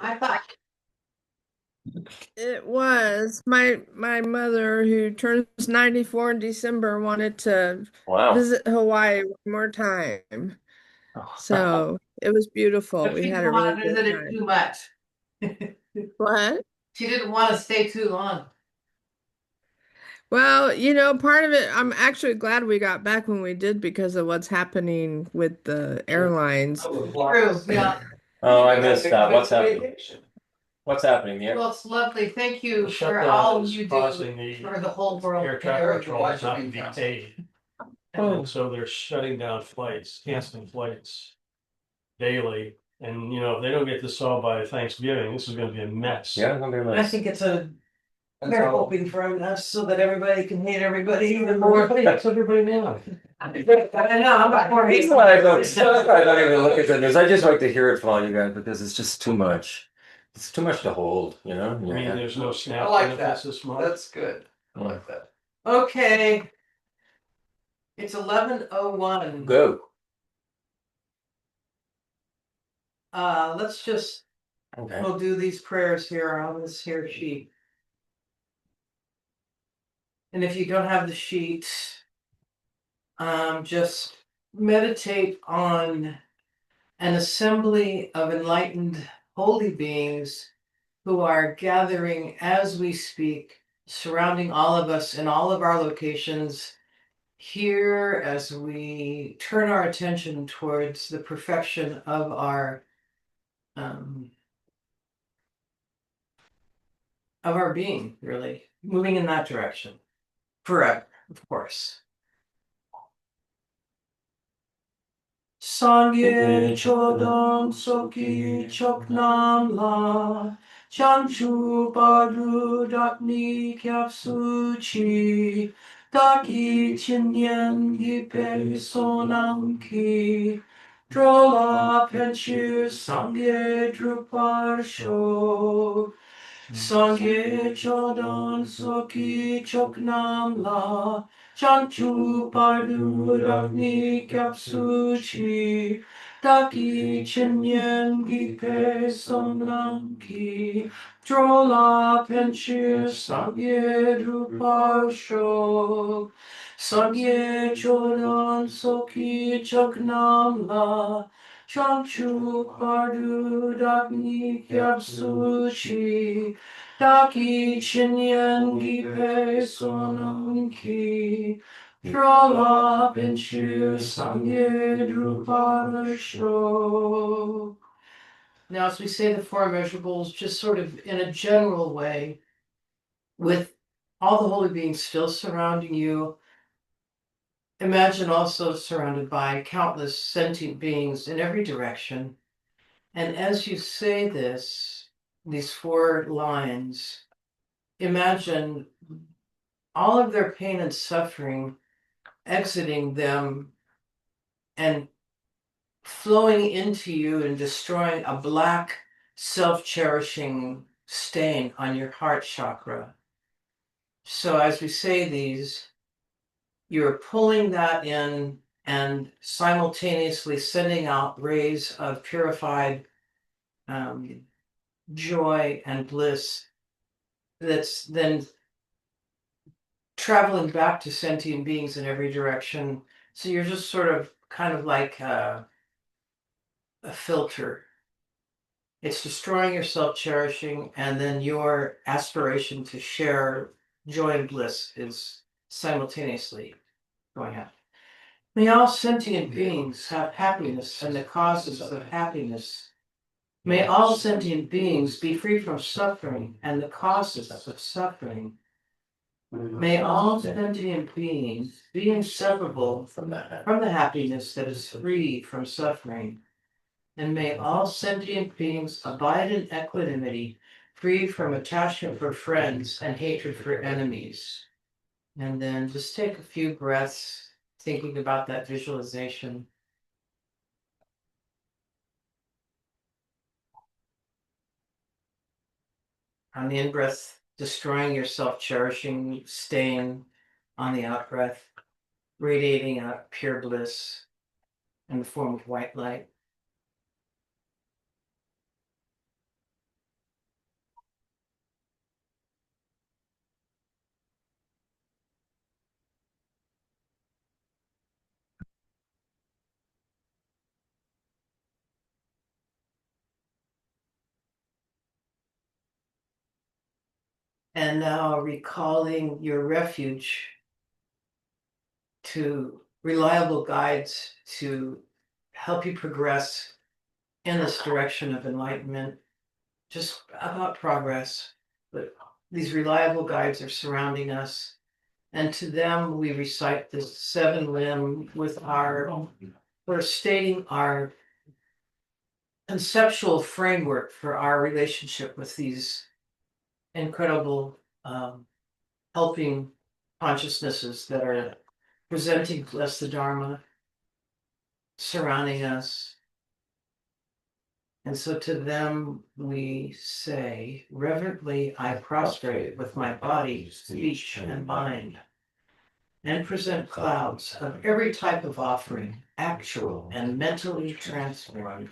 I thought, It was my mother who turns 94 in December wanted to Wow. visit Hawaii one more time. So it was beautiful. but We she had didn't a really want to good visit it time. too much. What? She didn't want to stay too long. Well, part of it, I'm actually glad we got back when we did because of what's happening with the airlines. True, yeah. Oh, I missed that. What's happening? What's happening here? Well, it's lovely. Thank you The for shutdown all is you do causing the for the whole world. air traffic control not to be paid. And so they're shutting down flights, canceling flights daily. And if they don't get this solved by Thanksgiving, this is gonna be a mess. Yeah, it's gonna be a I mess. think they're hoping for us so that everybody can hate everybody even more. Everybody, that's everybody now. I know, I'm not more That's hateful. why I don't even look at the news. I just like to hear it from all you guys because it's just too much. It's too much to hold, you know? I mean, Yeah. there's no SNAP I like benefits that. this month. That's good. I like that. Okay, it's 11:01. Go. Let's just, Okay. we'll do these prayers here on this here sheet. And if you don't have the sheet, just meditate on an assembly of enlightened holy beings who are gathering as we speak, surrounding all of us in all of our locations here as we turn our attention towards the perfection um, of our being, really moving in that direction forever, of course. Sangye chodon soki choknam la chanchu baru dakni kyap suchi daki chinyen gipe sonam ki drola penchu sangye drupar sho sangye chodon soki choknam la chanchu baru dakni kyap suchi Daki chinyen gipe sonam ki drola penchir sangye drupal shok sangye chodan soki choknam la chanchu pardu dakni kyapsuchi Daki chinyen gipe sonam ki Drop into Sangye Drupal Show. Now, as we say the four immeasurables, just sort of in a general way, with all the holy beings still surrounding you, imagine also surrounded by countless sentient beings in every direction. And as you say this, these four lines, imagine all of their pain and suffering exiting them and flowing into you and destroying a black, self-cherishing stain on your heart chakra. So as we say these, you're pulling that in and simultaneously sending out rays of purified joy and bliss that's then traveling back to sentient beings in every direction. So you're just sort of kind of like a filter. It's destroying your self-cherishing, and then your aspiration to share joy and bliss is simultaneously going out. May all sentient beings have happiness and the causes of happiness. May all sentient beings be free from suffering and the causes of suffering. May all sentient beings be inseparable from the happiness that is free from suffering. And may all sentient beings abide in equanimity, free from attachment for friends and hatred for enemies. And then just take a few breaths thinking about that visualization. On the in-breath, destroying your self-cherishing stain. On the out-breath, radiating out pure bliss in the form of white light. And now recalling your refuge to reliable guides to help you progress in this direction of enlightenment, just about progress. But these reliable guides are surrounding us. And to them, we recite this seven limb with we're stating our conceptual framework for our relationship with these incredible helping consciousnesses that are presenting to us the Dharma, surrounding us. And so to them we say, reverently I prostrate with my body, speech, and mind, and present clouds of every type of offering, actual and mentally transformed.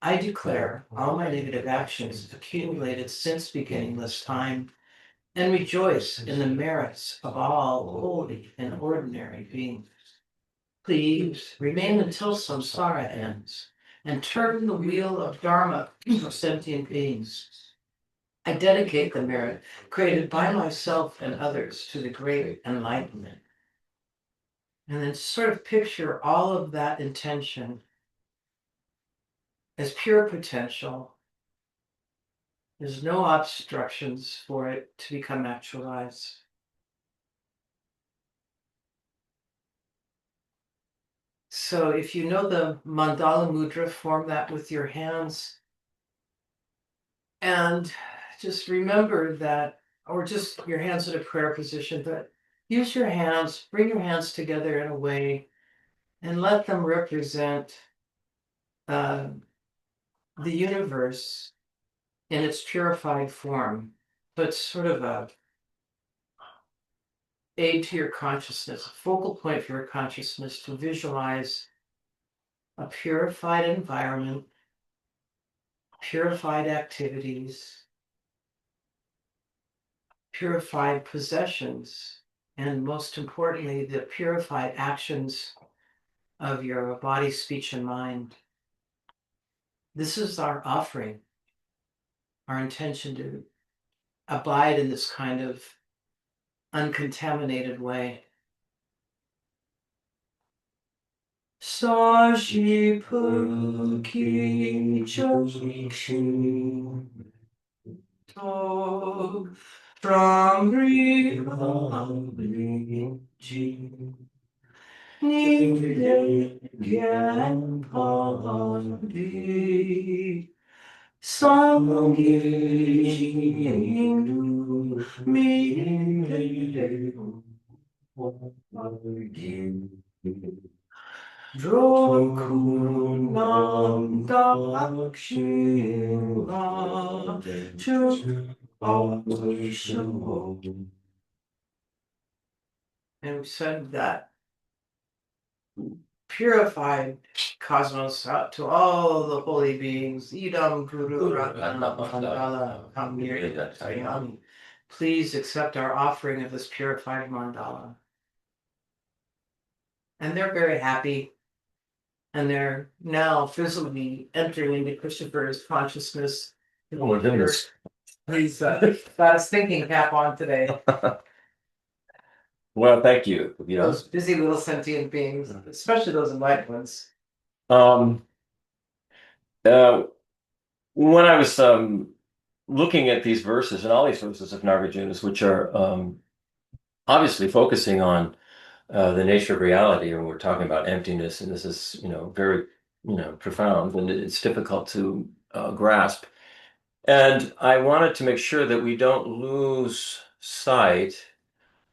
I declare all my negative actions accumulated since beginningless time, and rejoice in the merits of all holy and ordinary beings. Please remain until samsara ends, and turn the wheel of Dharma for sentient beings. I dedicate the merit created by myself and others to the great enlightenment. And then sort of picture all of that intention as pure potential. There's no obstructions for it to become actualized. So if you know the mandala mudra, form that with your hands. And just remember that, or just your hands in a prayer position, but use your hands, bring your hands together in a way and let them represent the universe in its purified form. So it's sort of a aid to your consciousness, a focal point for your consciousness to visualize a purified environment, purified activities, purified possessions, and most importantly, the purified actions of your body, speech, and mind. This is our offering, our intention to abide in this kind of uncontaminated way. Sajipuki Joshi To Frangri Ji Nide Gyan Padi Sangi Jindu Mi Drokunam Dakshina Chupalisho. And we said that purified cosmos out to all the holy beings. Idam Guru Ratnam Mandala Kamiri. Please accept our offering of this purified mandala. And they're very happy. And they're now physically entering into Christopher's consciousness. Oh my goodness. He's got his thinking cap on today. Well, thank you. Those busy little sentient beings, especially those enlightened ones. Um, when I was looking at these verses and all these verses of Nagarjuna's, which are obviously focusing on the nature of reality, and we're talking about emptiness, and this is, very, profound, and it's difficult to grasp. And I wanted to make sure that we don't lose sight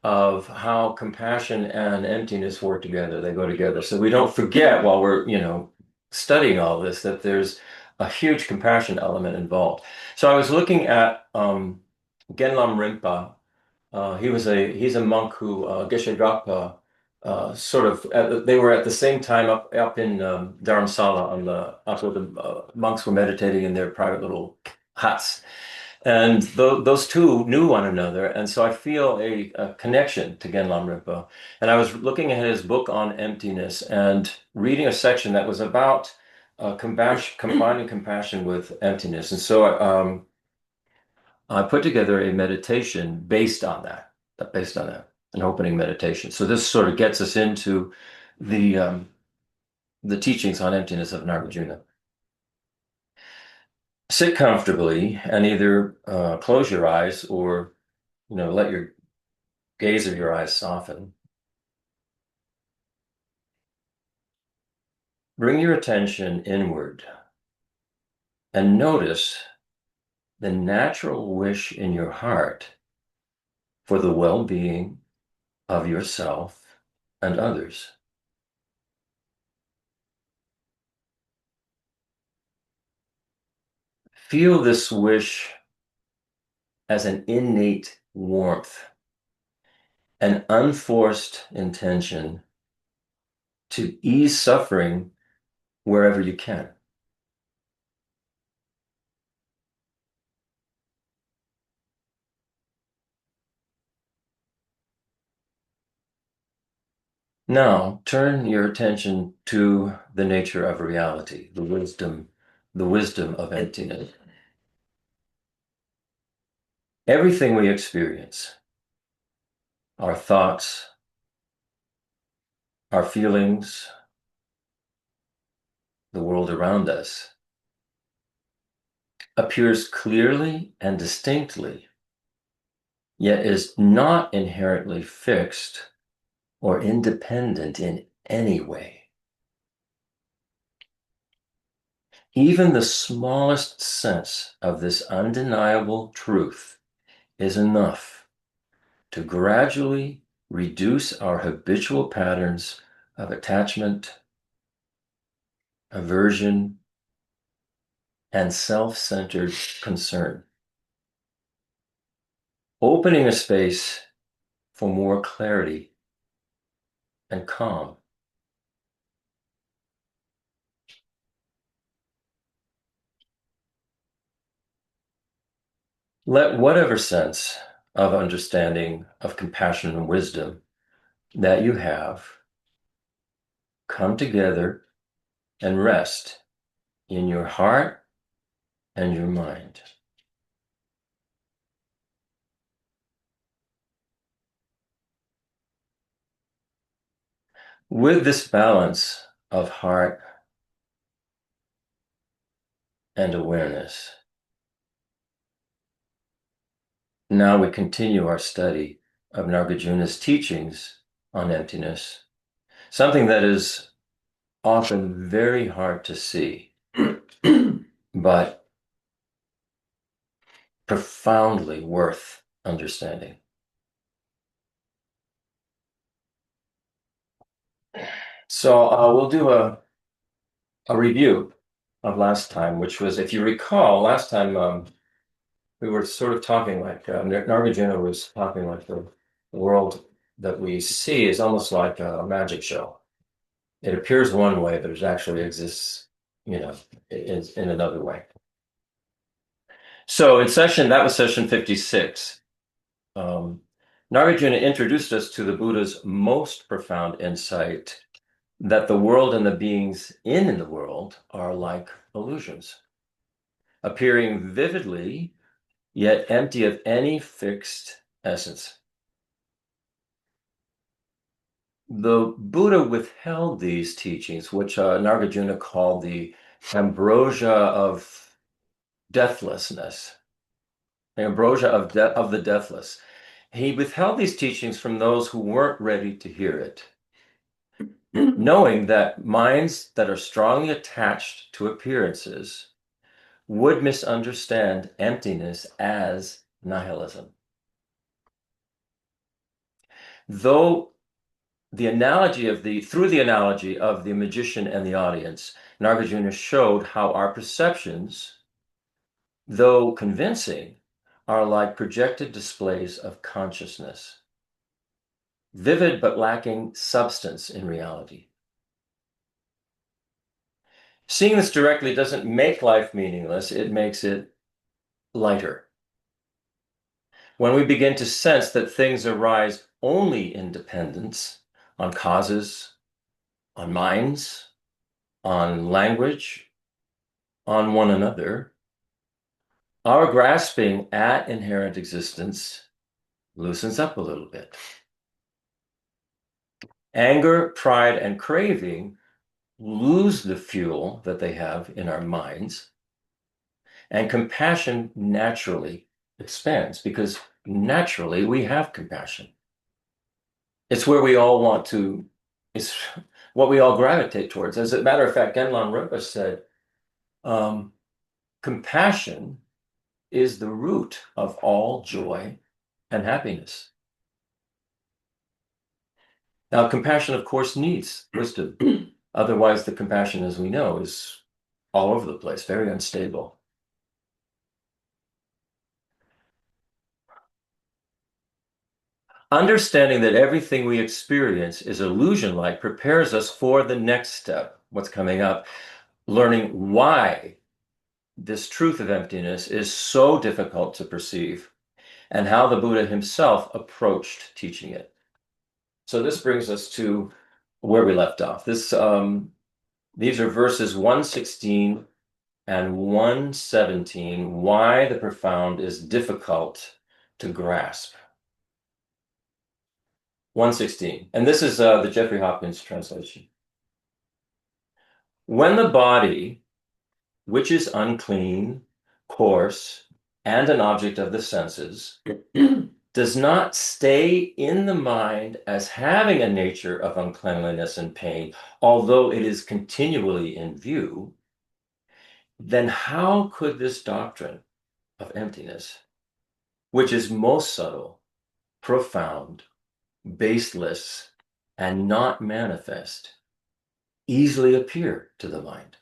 of how compassion and emptiness work together. They go together. So we don't forget while we're, studying all this, that there's a huge compassion element involved. So I was looking at Genlam Rinpa. He's a monk who Geshe Rakpa they were at the same time up in Dharamsala up where the monks were meditating in their private little huts. And those two knew one another, and so I feel a connection to Genlam Rinpa. And I was looking at his book on emptiness and reading a section that was about combining compassion with emptiness. And so I put together a meditation based on that, an opening meditation. So this sort of gets us into the teachings on emptiness of Nagarjuna. Sit comfortably and either close your eyes or let your gaze of your eyes soften. Bring your attention inward and notice the natural wish in your heart for the well-being of yourself and others. Feel this wish as an innate warmth, an unforced intention to ease suffering wherever you can. Now, turn your attention to the nature of reality, the wisdom of emptiness. Everything we experience, our thoughts, our feelings, the world around us, appears clearly and distinctly, yet is not inherently fixed or independent in any way. Even the smallest sense of this undeniable truth is enough to gradually reduce our habitual patterns of attachment, aversion, and self-centered concern, opening a space for more clarity and calm. Let whatever sense of understanding, of compassion and wisdom that you have come together and rest in your heart and your mind. With this balance of heart and awareness, now we continue our study of Nagarjuna's teachings on emptiness, something that is often very hard to see, but profoundly worth understanding. So we'll do a review of last time, which was, if you recall, last time we were sort of talking like Nagarjuna was talking like the world that we see is almost like a magic show. It appears one way, but it actually exists, in another way. So that was session 56. Nagarjuna introduced us to the Buddha's most profound insight that the world and the beings in the world are like illusions, appearing vividly, yet empty of any fixed essence. The Buddha withheld these teachings, which Nagarjuna called the ambrosia of deathlessness, the ambrosia of the deathless. He withheld these teachings from those who weren't ready to hear it, knowing that minds that are strongly attached to appearances would misunderstand emptiness as nihilism. Through the analogy of the magician and the audience, Nagarjuna showed how our perceptions, though convincing, are like projected displays of consciousness, vivid but lacking substance in reality. Seeing this directly doesn't make life meaningless, it makes it lighter. When we begin to sense that things arise only in dependence on causes, on minds, on language, on one another, our grasping at inherent existence loosens up a little bit. Anger, pride, and craving lose the fuel that they have in our minds, and compassion naturally expands because naturally we have compassion. It's where we all want to, it's what we all gravitate towards. As a matter of fact, Genlan Rinpoche said, compassion is the root of all joy and happiness. Now, compassion, of course, needs wisdom. Otherwise, the compassion, as we know, is all over the place, very unstable. Understanding that everything we experience is illusion-like prepares us for the next step, what's coming up, learning why this truth of emptiness is so difficult to perceive and how the Buddha himself approached teaching it. So this brings us to where we left off. These are verses 116 and 117, why the profound is difficult to grasp. 116, and this is the Jeffrey Hopkins translation. When the body, which is unclean, coarse, and an object of the senses, does not stay in the mind as having a nature of uncleanliness and pain, although it is continually in view, then how could this doctrine of emptiness, which is most subtle, profound, baseless, and not manifest, easily appear to the mind?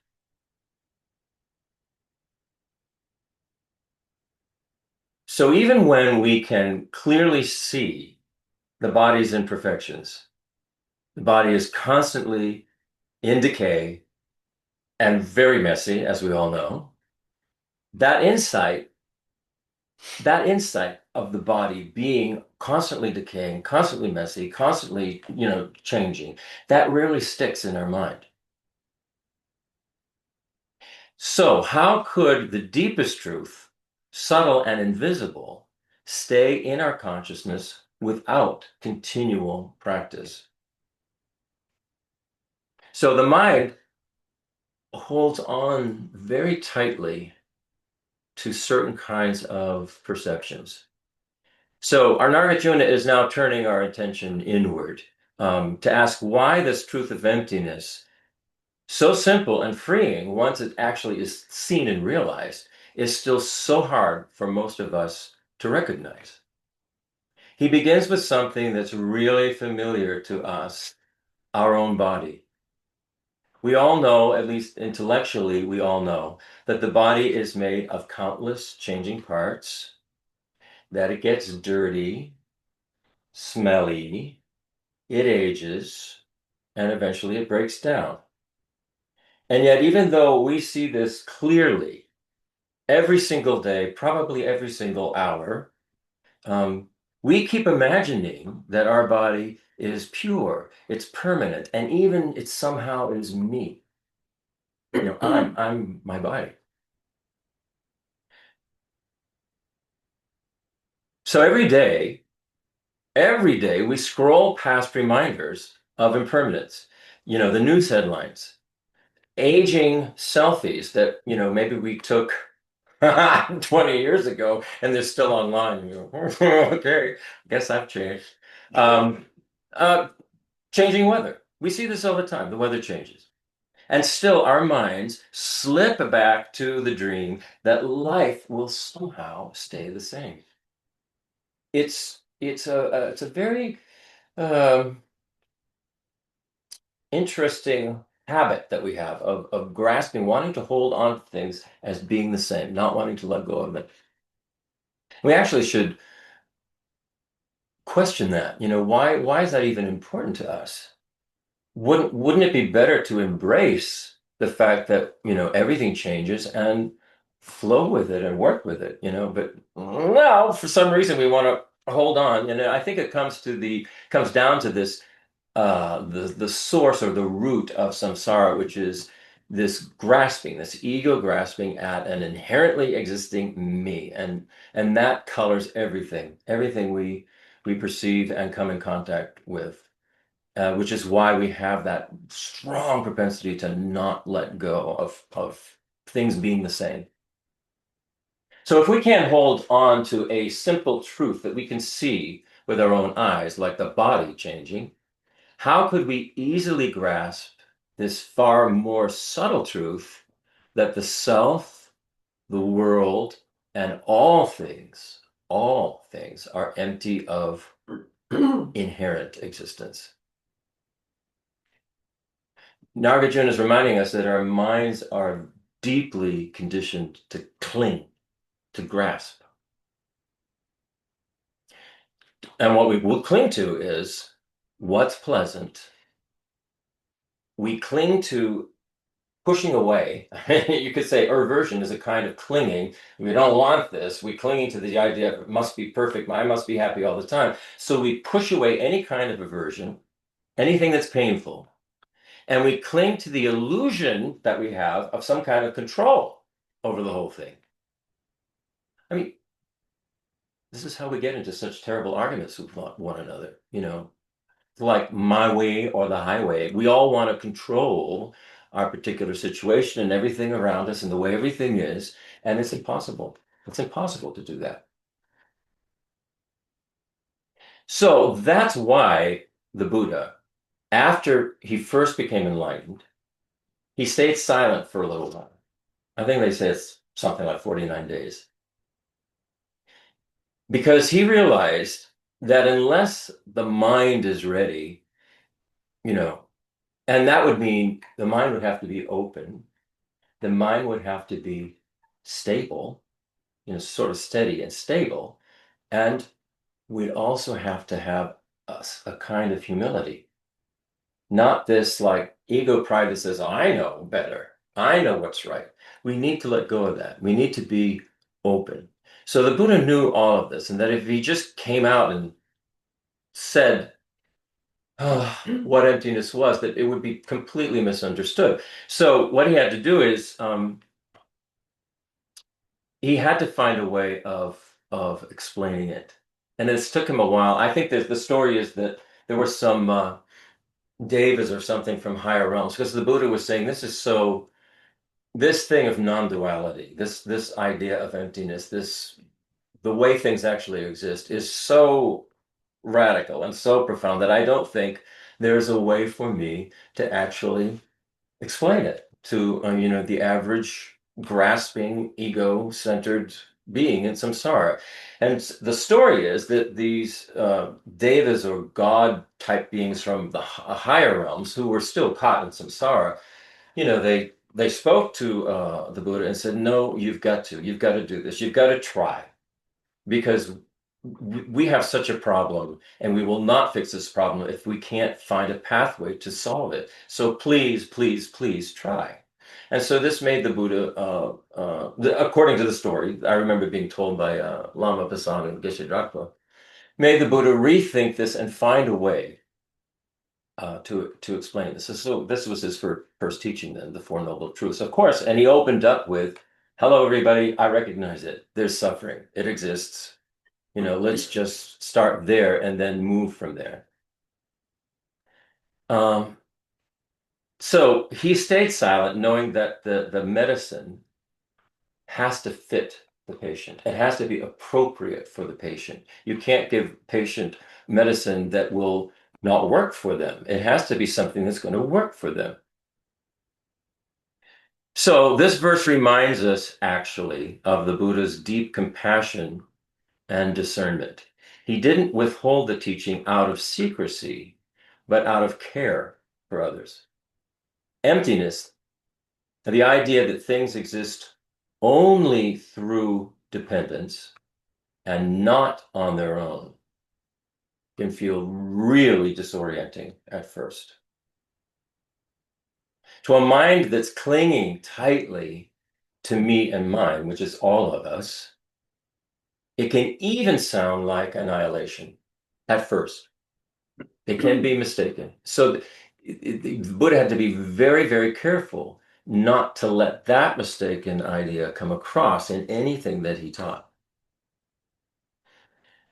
So even when we can clearly see the body's imperfections, the body is constantly in decay and very messy, as we all know, that insight of the body being constantly decaying, constantly messy, constantly, changing, that rarely sticks in our mind. So how could the deepest truth, subtle and invisible, stay in our consciousness without continual practice? So the mind holds on very tightly to certain kinds of perceptions. So our Nagarjuna is now turning our attention inward to ask why this truth of emptiness, so simple and freeing once it actually is seen and realized, is still so hard for most of us to recognize. He begins with something that's really familiar to us, our own body. We all know, at least intellectually, we all know that the body is made of countless changing parts, that it gets dirty, smelly, it ages, and eventually it breaks down. And yet, even though we see this clearly every single day, probably every single hour, we keep imagining that our body is pure, it's permanent, and even it somehow is me. I'm my body. So every day we scroll past reminders of impermanence. The news headlines, aging selfies that, maybe we took 20 years ago and they're still online. Okay, guess I've changed. Changing weather. We see this all the time. The weather changes. And still our minds slip back to the dream that life will somehow stay the same. It's a very interesting habit that we have of grasping, wanting to hold on to things as being the same, not wanting to let go of it. We actually should question that. Why is that even important to us? Wouldn't it be better to embrace the fact that, everything changes and flow with it and work with it, but no, for some reason we want to hold on. And I think it comes down to this, the source or the root of samsara, which is this grasping, this ego grasping at an inherently existing me, and that colors everything we perceive and come in contact with, which is why we have that strong propensity to not let go of things being the same. So if we can't hold on to a simple truth that we can see with our own eyes, like the body changing, how could we easily grasp this far more subtle truth that the self, the world, and all things are empty of inherent existence? Nagarjuna is reminding us that our minds are deeply conditioned to cling, to grasp. And what we will cling to is what's pleasant. We cling to pushing away. You could say aversion is a kind of clinging. We don't want this. We're clinging to the idea of it must be perfect. I must be happy all the time. So we push away any kind of aversion, anything that's painful. And we cling to the illusion that we have of some kind of control over the whole thing. I mean, this is how we get into such terrible arguments with one another, like my way or the highway. We all want to control our particular situation and everything around us and the way everything is, and it's impossible. It's impossible to do that. So that's why the Buddha, after he first became enlightened, he stayed silent for a little while. I think they say it's something like 49 days. Because he realized that unless the mind is ready, and that would mean the mind would have to be open, the mind would have to be stable, sort of steady and stable, and we'd also have to have a kind of humility. Not this like ego pride that says, I know better, I know what's right. We need to let go of that. We need to be open. So the Buddha knew all of this, and that if he just came out and said what emptiness was, that it would be completely misunderstood. So what he had to do is he had to find a way of explaining it, and it's took him a while. I think that the story is that there were some devas or something from higher realms, because the Buddha was saying this thing of non-duality, this idea of emptiness, the way things actually exist is so radical and so profound that I don't think there's a way for me to actually explain it to the average grasping ego-centered being in samsara. And the story is that these devas or god type beings from the higher realms who were still caught in samsara, they spoke to the Buddha and said, no, you've got to do this, you've got to try, because we have such a problem, and we will not fix this problem if we can't find a pathway to solve it. So please, please, please try. And so this made the Buddha, according to the story, I remember being told by Lama Pasang and Geshe Drakpa, made the Buddha rethink this and find a way to explain this. So this was his first teaching then, the Four Noble Truths, of course. And he opened up with, hello, everybody, I recognize it. There's suffering. It exists. Let's just start there and then move from there. So he stayed silent, knowing that the medicine has to fit the patient. It has to be appropriate for the patient. You can't give patient medicine that will not work for them. It has to be something that's going to work for them. So this verse reminds us actually of the Buddha's deep compassion and discernment. He didn't withhold the teaching out of secrecy, but out of care for others. Emptiness, the idea that things exist only through dependence and not on their own, can feel really disorienting at first. To a mind that's clinging tightly to me and mine, which is all of us, it can even sound like annihilation at first. It can be mistaken. So the Buddha had to be very, very careful not to let that mistaken idea come across in anything that he taught.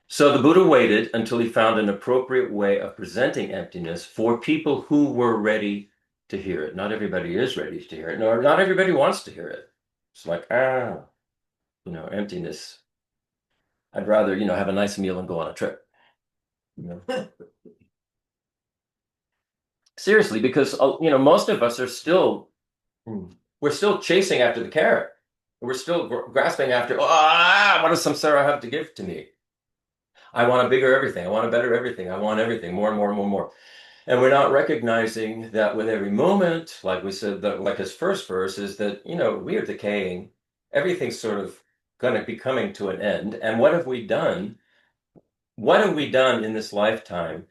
So the Buddha waited until he found an appropriate way of presenting emptiness for people who were ready to hear it. Not everybody is ready to hear it, nor not everybody wants to hear it. It's like, emptiness. I'd rather, have a nice meal and go on a trip. Seriously, because most of us are still we're still chasing after the carrot. We're still grasping after, what does samsara have to give to me? I want a bigger everything. I want a better everything. I want everything, more and more and more and more. And we're not recognizing that with every moment, like we said, like his first verse is that, we are decaying. Everything's sort of going to be coming to an end. And what have we done? What have we done in this lifetime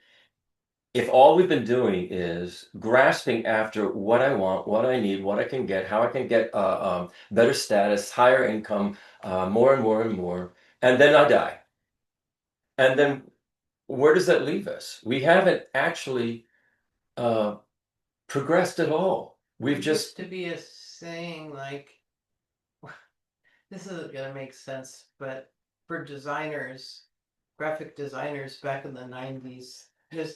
if all we've been doing is grasping after what I want, what I need, what I can get, how I can get better status, higher income, more and more and more, and then I die. And then where does that leave us? We haven't actually progressed at all. We've just to be a saying like, this isn't gonna make sense, but for designers, graphic designers back in the 90s,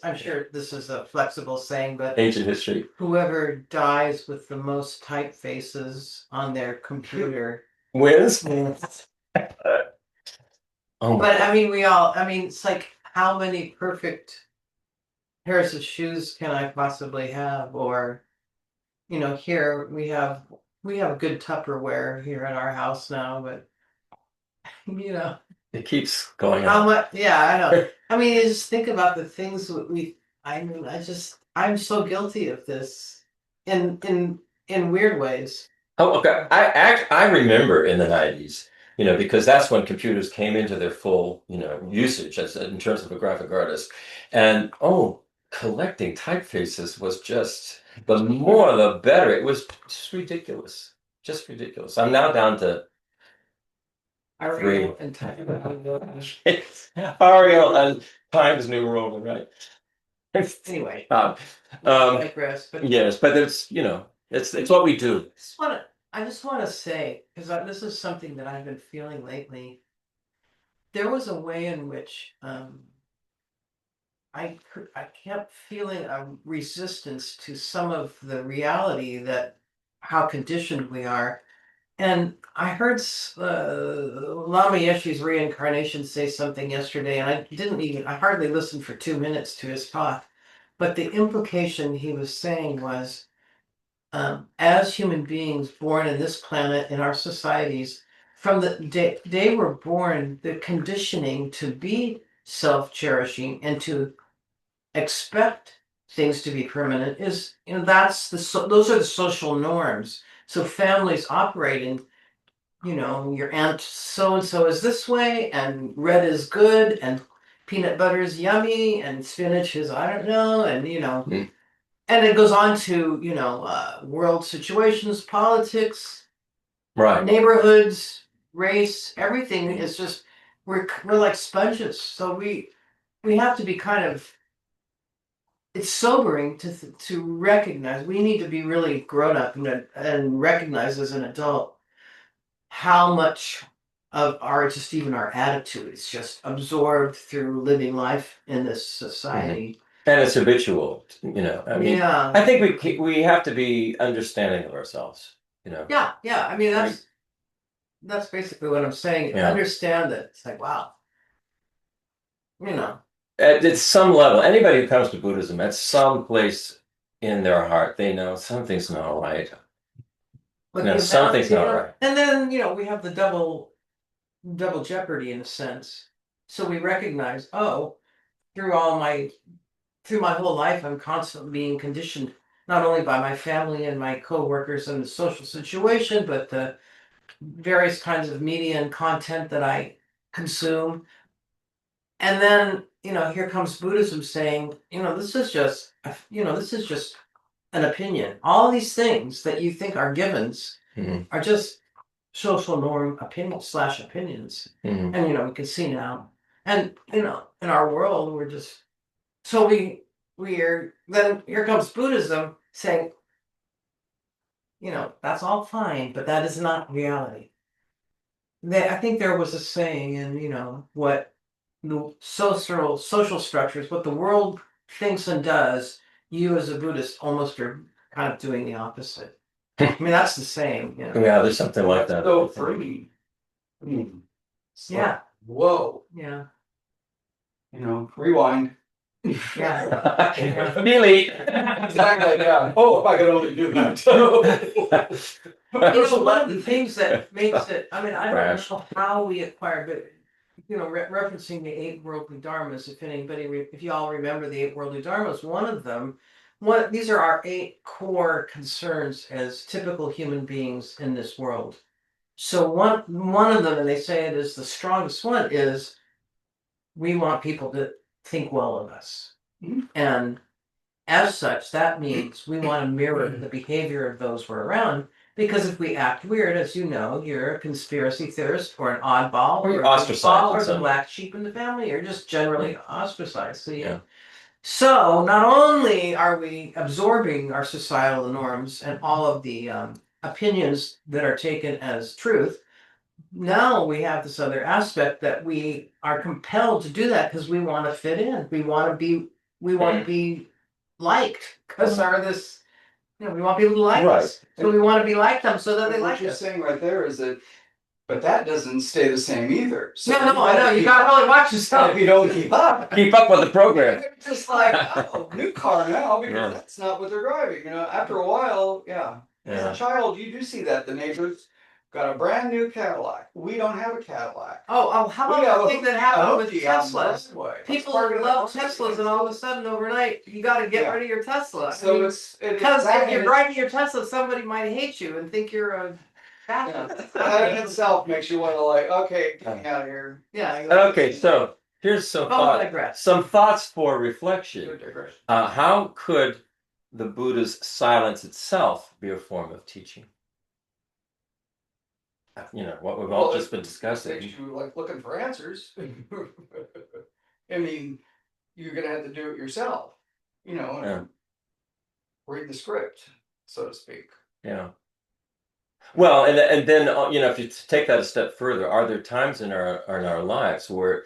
I'm sure this is a flexible saying, but ancient history. whoever dies with the most typefaces on their computer Wins? Oh my But I mean, it's like, how many perfect pairs of shoes can I possibly have? Or, here we have good Tupperware here at our house now, but It keeps going how on. much? Yeah, I know. I mean, you just think about the things that I'm so guilty of this in weird ways. Oh, okay. I remember in the 90s, because that's when computers came into their full, usage as in terms of a graphic artist. And collecting typefaces was just the more the better. It was just ridiculous. Just ridiculous. I'm now down to Arial three. and time. Arial and Times New Roman, right? Anyway, Um, I digress. But yes, but it's what we do. I just want to say, because this is something that I've been feeling lately. There was a way in which I kept feeling a resistance to some of the reality that how conditioned we are. And I heard Lama Yeshe's reincarnation say something yesterday, and I hardly listened for 2 minutes to his talk. But the implication he was saying was, as human beings born in this planet, in our societies, from the day they were born, the conditioning to be self-cherishing and to expect things to be permanent is, those are the social norms. So families operating, your aunt so and so is this way, and red is good, and peanut butter is yummy, and spinach is I don't know, and and it goes on to world situations, politics, Right. neighborhoods, race, everything is just we're like sponges. So we have to be kind of, it's sobering to recognize. We need to be really grown up and recognize as an adult how much of just even our attitude is just absorbed through living life in this society. And it's habitual, I mean, Yeah. I think we have to be understanding of ourselves, Yeah. I mean, that's basically what I'm saying. Yeah. Understand that it's like, wow. At some level, anybody who comes to Buddhism, at some place in their heart, they know something's not right. But No, something's not right. And then, we have the double jeopardy in a sense. So we recognize, through my whole life, I'm constantly being conditioned, not only by my family and my coworkers and the social situation, but the various kinds of media and content that I consume. And then, here comes Buddhism saying, this is just, an opinion. All these things that you think are givens are just social norm opinions. Mhm. And, we can see now. And, in our world, we're just, so then here comes Buddhism saying, that's all fine, but that is not reality. I think there was a saying in, what the social structures, what the world thinks and does, you as a Buddhist almost are kind of doing the opposite. I mean, that's the saying, Yeah, there's something like that. So free. I mean, it's like, Yeah. whoa, Yeah. rewind. Yeah. Delete. Exactly, yeah. Oh, if I could only do that. One of the things that makes it, I mean, I don't Crash. know how we acquired, but referencing the eight worldly dharmas, if you all remember the eight worldly dharmas, one of them, these are our eight core concerns as typical human beings in this world. So one of them, and they say it is the strongest one, is we want people to think well of us. And as such, that means we want to mirror the behavior of those we're around. Because if we act weird, as you know, you're a conspiracy theorist or an oddball or Ostracized or in the some black sheep in the family. You're just generally ostracized. Yeah. So not only are we absorbing our societal norms and all of the opinions that are taken as truth, now we have this other aspect that we are compelled to do that because we want to fit in. We want to be liked because we want people to like Right. us. So we want to be like them so that they What like you're us. saying right there is that, but that doesn't stay the same either. So No, I know. You got to really watch yourself. If you don't keep up, Keep up with the program. it's just like, oh, new car now, because Yeah. that's not what they're driving. After a while, yeah. As Yeah. a child, you do see that the neighbors got a brand new Cadillac. We don't have a Cadillac. Oh, how We about have the a thing that a happened with Hoopty out in the Teslas? driveway. That's People part of the love market. Teslas, and all of a sudden, overnight, you got to get Yeah. rid of your Tesla. So Because that if you're in driving your Tesla, somebody might hate you and think you're a yeah, fascist. that in itself makes you want to okay, get me out of here. Yeah. Exactly. Okay, so here's some digress. some thoughts for reflection. Good digression. How could the Buddha's silence itself be a form of teaching? What we've all just been Makes discussing. you looking for answers. I mean, you're gonna have to do it yourself, and Yeah. read the script, so to speak. Yeah. Well, and then if you take that a step further, are there times in our lives where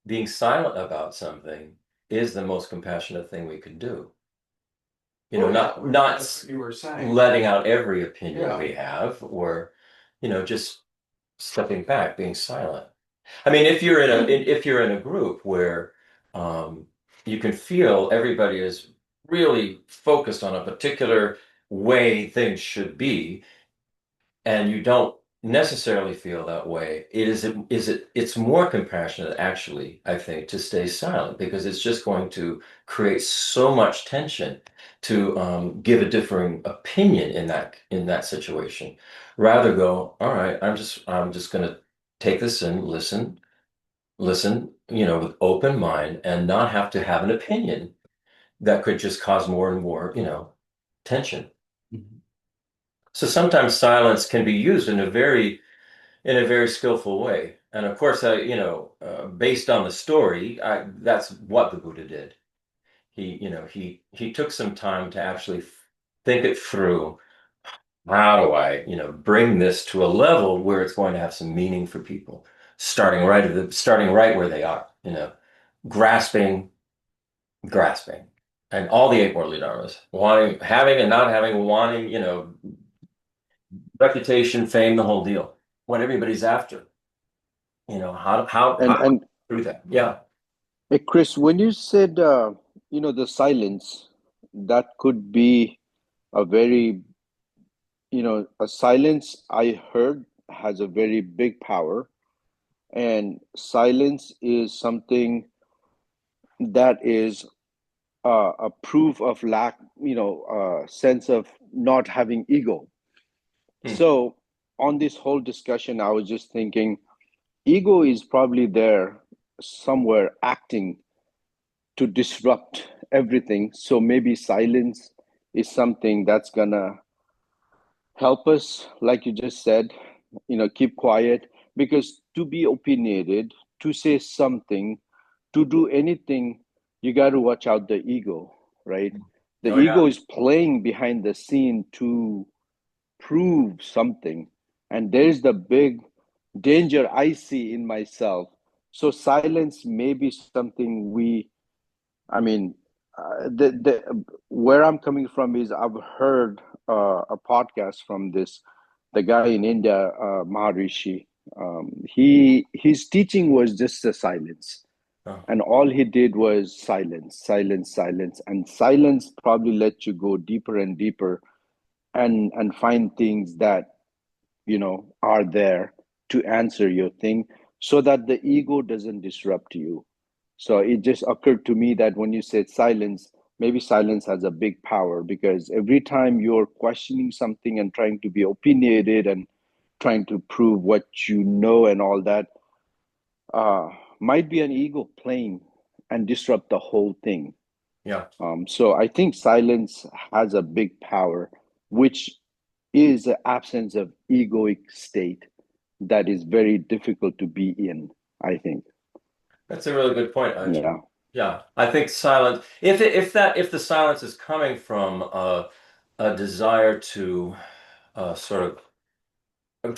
being silent about something is the most compassionate thing we could do? Not That's what you were saying. letting out every opinion Yeah. we have, or just stepping back, being silent. I mean, if you're in a group where you can feel everybody is really focused on a particular way things should be, and you don't necessarily feel that way, it's more compassionate, actually, I think, to stay silent, because it's just going to create so much tension to give a differing opinion in that situation. Rather go, all right, I'm just going to take this in, listen, with open mind, and not have to have an opinion that could just cause more and more, tension. So sometimes silence can be used in a very skillful way. And of course, based on the story, that's what the Buddha did. He took some time to actually think it through. How do I, bring this to a level where it's going to have some meaning for people, starting right where they are, grasping, and all the eight worldly dharmas, wanting, having and not having, wanting, reputation, fame, the whole deal, what everybody's after. How through that? Yeah. Hey, Chris, when you said, the silence, that could be a very, a silence I heard has a very big power. And silence is something that is a proof of lack, sense of not having ego. So on this whole discussion, I was just thinking, ego is probably there somewhere acting to disrupt everything. So maybe silence is something that's gonna help us, like you just said, keep quiet. Because to be opinionated, to say something, to do anything, you got to watch out the ego, right? The Oh yeah. ego is playing behind the scene to prove something. And there's the big danger I see in myself. So silence may be something I mean, where I'm coming from is I've heard a podcast from the guy in India, Maharishi. His teaching was just a silence, Oh, and all he did was silence, silence, silence, and silence probably let you go deeper and deeper, and find things that are there to answer your thing, so that the ego doesn't disrupt you. So it just occurred to me that when you said silence, maybe silence has a big power, because every time you're questioning something and trying to be opinionated and trying to prove what you know and all that, uh, might be an ego playing and disrupt the whole thing. yeah. So I think silence has a big power, which is an absence of egoic state that is very difficult to be in, I think. That's a really good point, Ajay. Yeah. Yeah, I think silence. If the silence is coming from a desire to sort of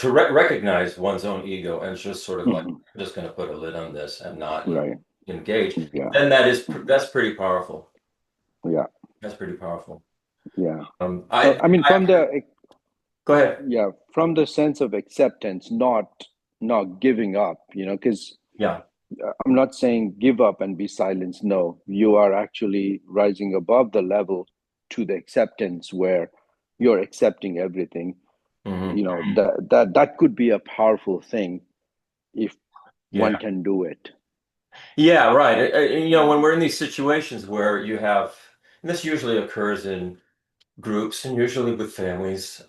recognize one's own ego and just sort of like, Mhm. I'm just going to put a lid on this and not Right. engage, Yeah. then that's pretty powerful. Yeah. That's pretty powerful. Yeah. So, I I mean, go ahead. from the sense of acceptance, not giving up, because Yeah. I'm not saying give up and be silenced. No, you are actually rising above the level to the acceptance where you're accepting everything. Hmm. That could be a powerful thing if one Yeah. can do it. Yeah, right. When we're in these situations where you have, and this usually occurs in groups and usually with families,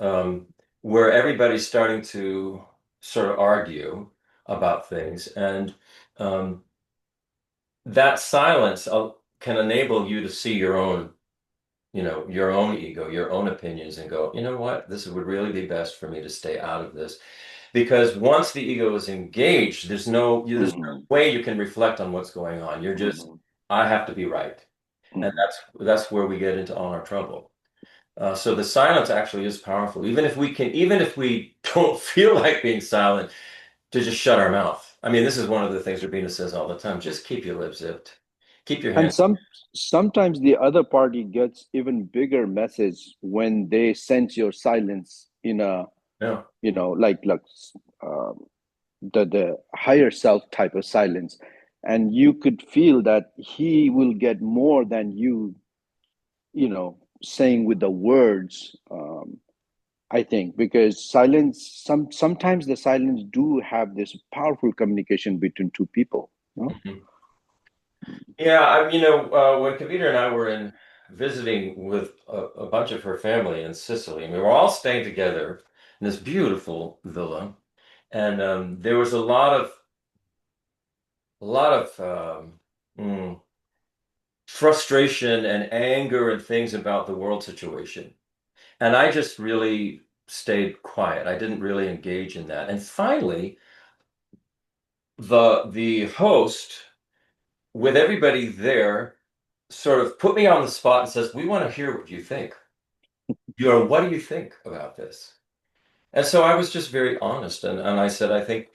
where everybody's starting to sort of argue about things, and um, that silence can enable you to see your own ego, your own opinions, and go, you know what, this would really be best for me to stay out of this. Because once the ego is engaged, there's no Hmm. way you can reflect on what's going on. You're just, Hmm. I have to be right. And Hmm. that's where we get into all our trouble. So the silence actually is powerful. Even if we don't feel like being silent, to just shut our mouth. I mean, this is one of the things Rabina says all the time. Just keep your lips zipped. Keep your And hands. sometimes the other party gets even bigger message when they sense your silence in a, Yeah. like uh, the higher self type of silence, and you could feel that he will get more than saying with the words. I think because silence, sometimes the silence do have this powerful communication between two people. Mhm. Yeah, when Kavita and I were visiting with a bunch of her family in Sicily, and we were all staying together in this beautiful villa, and there was a lot of frustration and anger and things about the world situation. And I just really stayed quiet. I didn't really engage in that. And finally, the host, with everybody there, sort of put me on the spot and says, "We want to hear what you think. What do you think about this?" And so I was just very honest, and I said, I think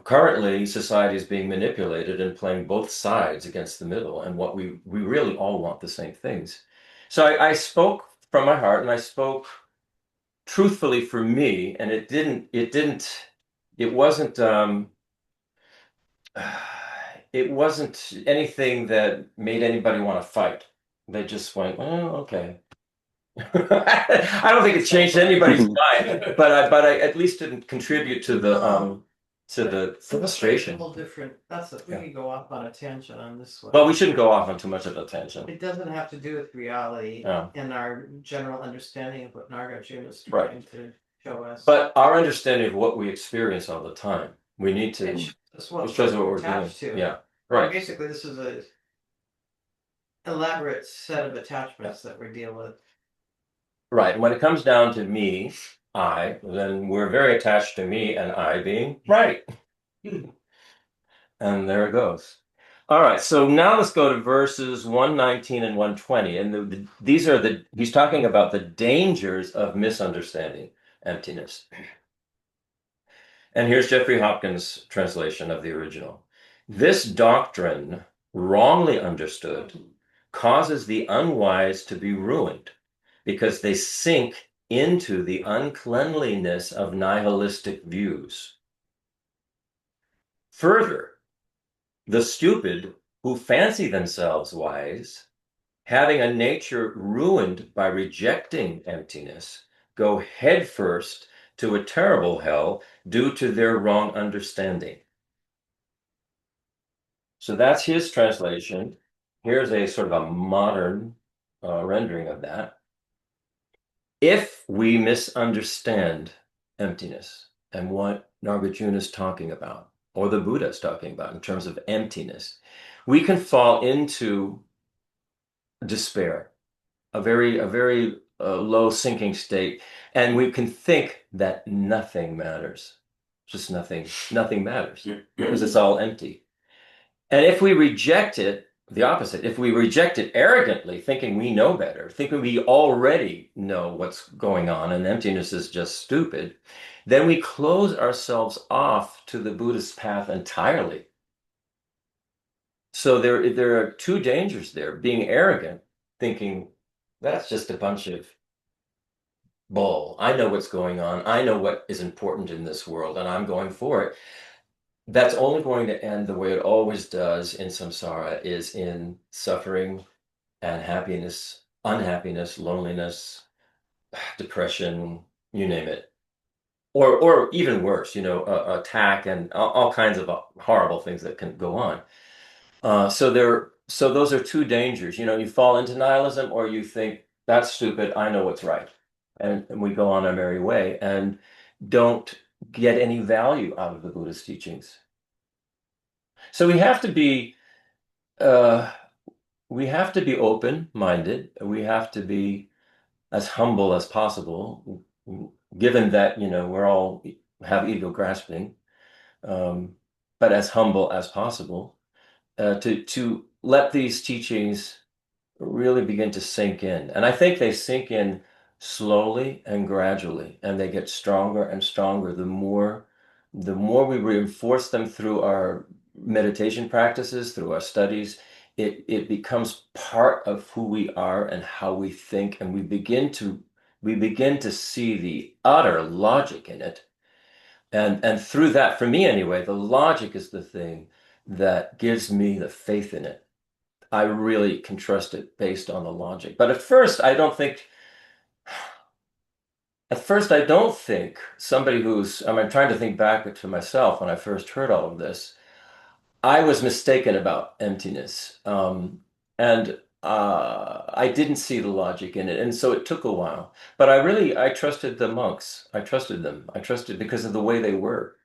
currently society is being manipulated and playing both sides against the middle, and what we really all want the same things. So I spoke from my heart, and I spoke truthfully for me, and it wasn't it wasn't anything that made anybody want to fight. They just went, "Oh, okay." I don't think it changed anybody's mind, but I at least didn't contribute to the frustration. Whole different. We Yeah. can go off on a tangent on this one. Well, we shouldn't go off on too much of a tangent. It doesn't have to do with reality Yeah. and our general understanding of what Nagarjuna is Right. trying to show us. But our understanding of what we experience all the time, we need to. That's what It shows what we're we're doing. attached to. Yeah. Well, Right. basically, this is a elaborate set of attachments that we deal with. Right. When it comes down to me, then we're very attached to me and I being right. And there it goes. All right, so now let's go to verses 119 and 120. And these are he's talking about the dangers of misunderstanding emptiness. And here's Jeffrey Hopkins' translation of the original. This doctrine, wrongly understood, causes the unwise to be ruined because they sink into the uncleanliness of nihilistic views. Further, the stupid who fancy themselves wise, having a nature ruined by rejecting emptiness, go headfirst to a terrible hell due to their wrong understanding. So that's his translation. Here's a sort of a modern rendering of that. If we misunderstand emptiness and what Nagarjuna is talking about, or the Buddha is talking about in terms of emptiness, we can fall into despair, a very low sinking state, and we can think that nothing matters, just nothing matters because it's all empty. And if we reject it, the opposite, if we reject it arrogantly, thinking we know better, thinking we already know what's going on and emptiness is just stupid, then we close ourselves off to the Buddhist path entirely. So there are two dangers there. Being arrogant, thinking that's just a bunch of bull. I know what's going on. I know what is important in this world, and I'm going for it. That's only going to end the way it always does in samsara, is in suffering and happiness, unhappiness, loneliness, depression, you name it. Or even worse, attack and all kinds of horrible things that can go on. So those are two dangers. You fall into nihilism, or you think that's stupid. I know what's right, and we go on our merry way and don't get any value out of the Buddhist teachings. So uh, we have to be open-minded. We have to be as humble as possible, given that we're all have ego grasping, but as humble as possible to let these teachings really begin to sink in. And I think they sink in slowly and gradually, and they get stronger and stronger the more we reinforce them through our meditation practices, through our studies. It becomes part of who we are and how we think, and we begin to see the utter logic in it. And through that, for me anyway, the logic is the thing that gives me the faith in it. I really can trust it based on the logic. But at first I don't think somebody I'm trying to think back to myself when I first heard all of this. I was mistaken about emptiness. And I didn't see the logic in it. And so it took a while. But I trusted the monks. I trusted them. I trusted because of the way they were.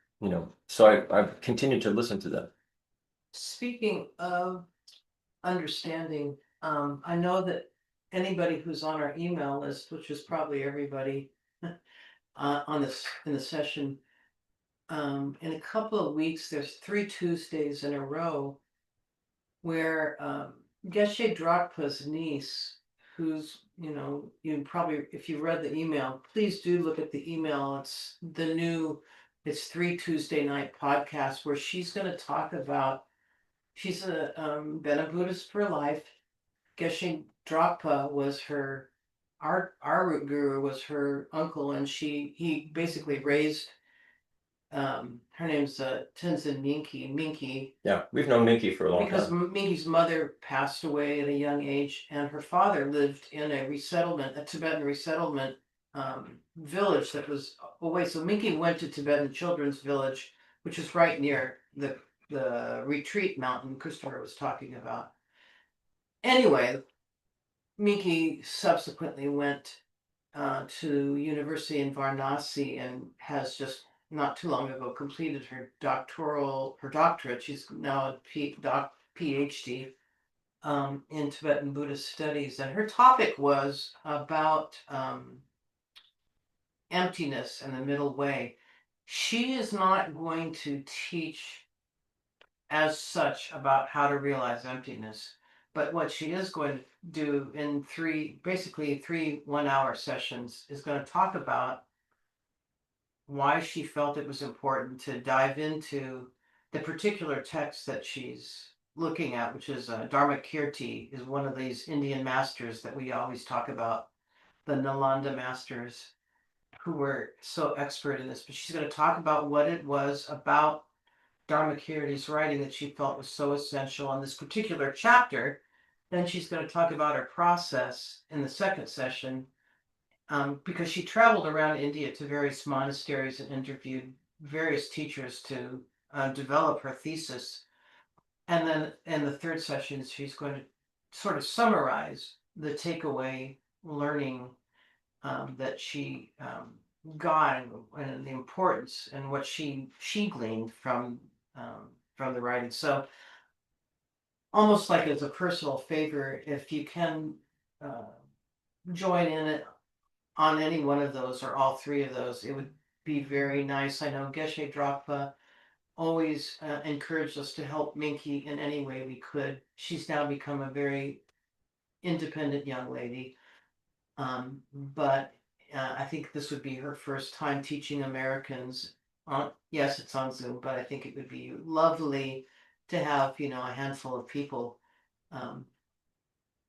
So I've continued to listen to them. Speaking of understanding, I know that anybody who's on our email list, which is probably everybody on this in the session, in a couple of weeks, there's 3 Tuesdays in a row where Geshe Drakpa's niece, who's, you probably, if you read the email, please do look at the email. It's 3 Tuesday night podcast where she's going to talk about, she's been a Buddhist for life. Geshe Drakpa was our root guru was her uncle, and he basically raised, her name's Tenzin Minky. Yeah, we've known Minky for a long Because time. Minky's mother passed away at a young age, and her father lived in a Tibetan resettlement village that was away. So Minky went to Tibetan Children's Village, which is right near the retreat mountain Christopher was talking about. Anyway, Minky subsequently went to university in Varanasi and has just not too long ago completed her doctorate. She's now a PhD in Tibetan Buddhist studies, and her topic was about emptiness and the middle way. She is not going to teach as such about how to realize emptiness. But what she is going to do in basically three 1 hour sessions is going to talk about why she felt it was important to dive into the particular text that she's looking at, which is Dharmakirti, is one of these Indian masters that we always talk about, the Nalanda masters who were so expert in this. But she's going to talk about what it was about Dharmakirti's writing that she felt was so essential in this particular chapter. Then she's going to talk about her process in the second session, because she traveled around India to various monasteries and interviewed various teachers to develop her thesis. And then in the third session, she's going to sort of summarize the takeaway learning that she got, and the importance and what she gleaned from the writing. So almost like as a personal favor, if you can join in it on any one of those or all three of those, it would be very nice. I know Geshe Drapa always encouraged us to help Minky in any way we could. She's now become a very independent young lady. But I think this would be her first time teaching Americans on, yes, it's on Zoom, but I think it would be lovely to have, a handful of people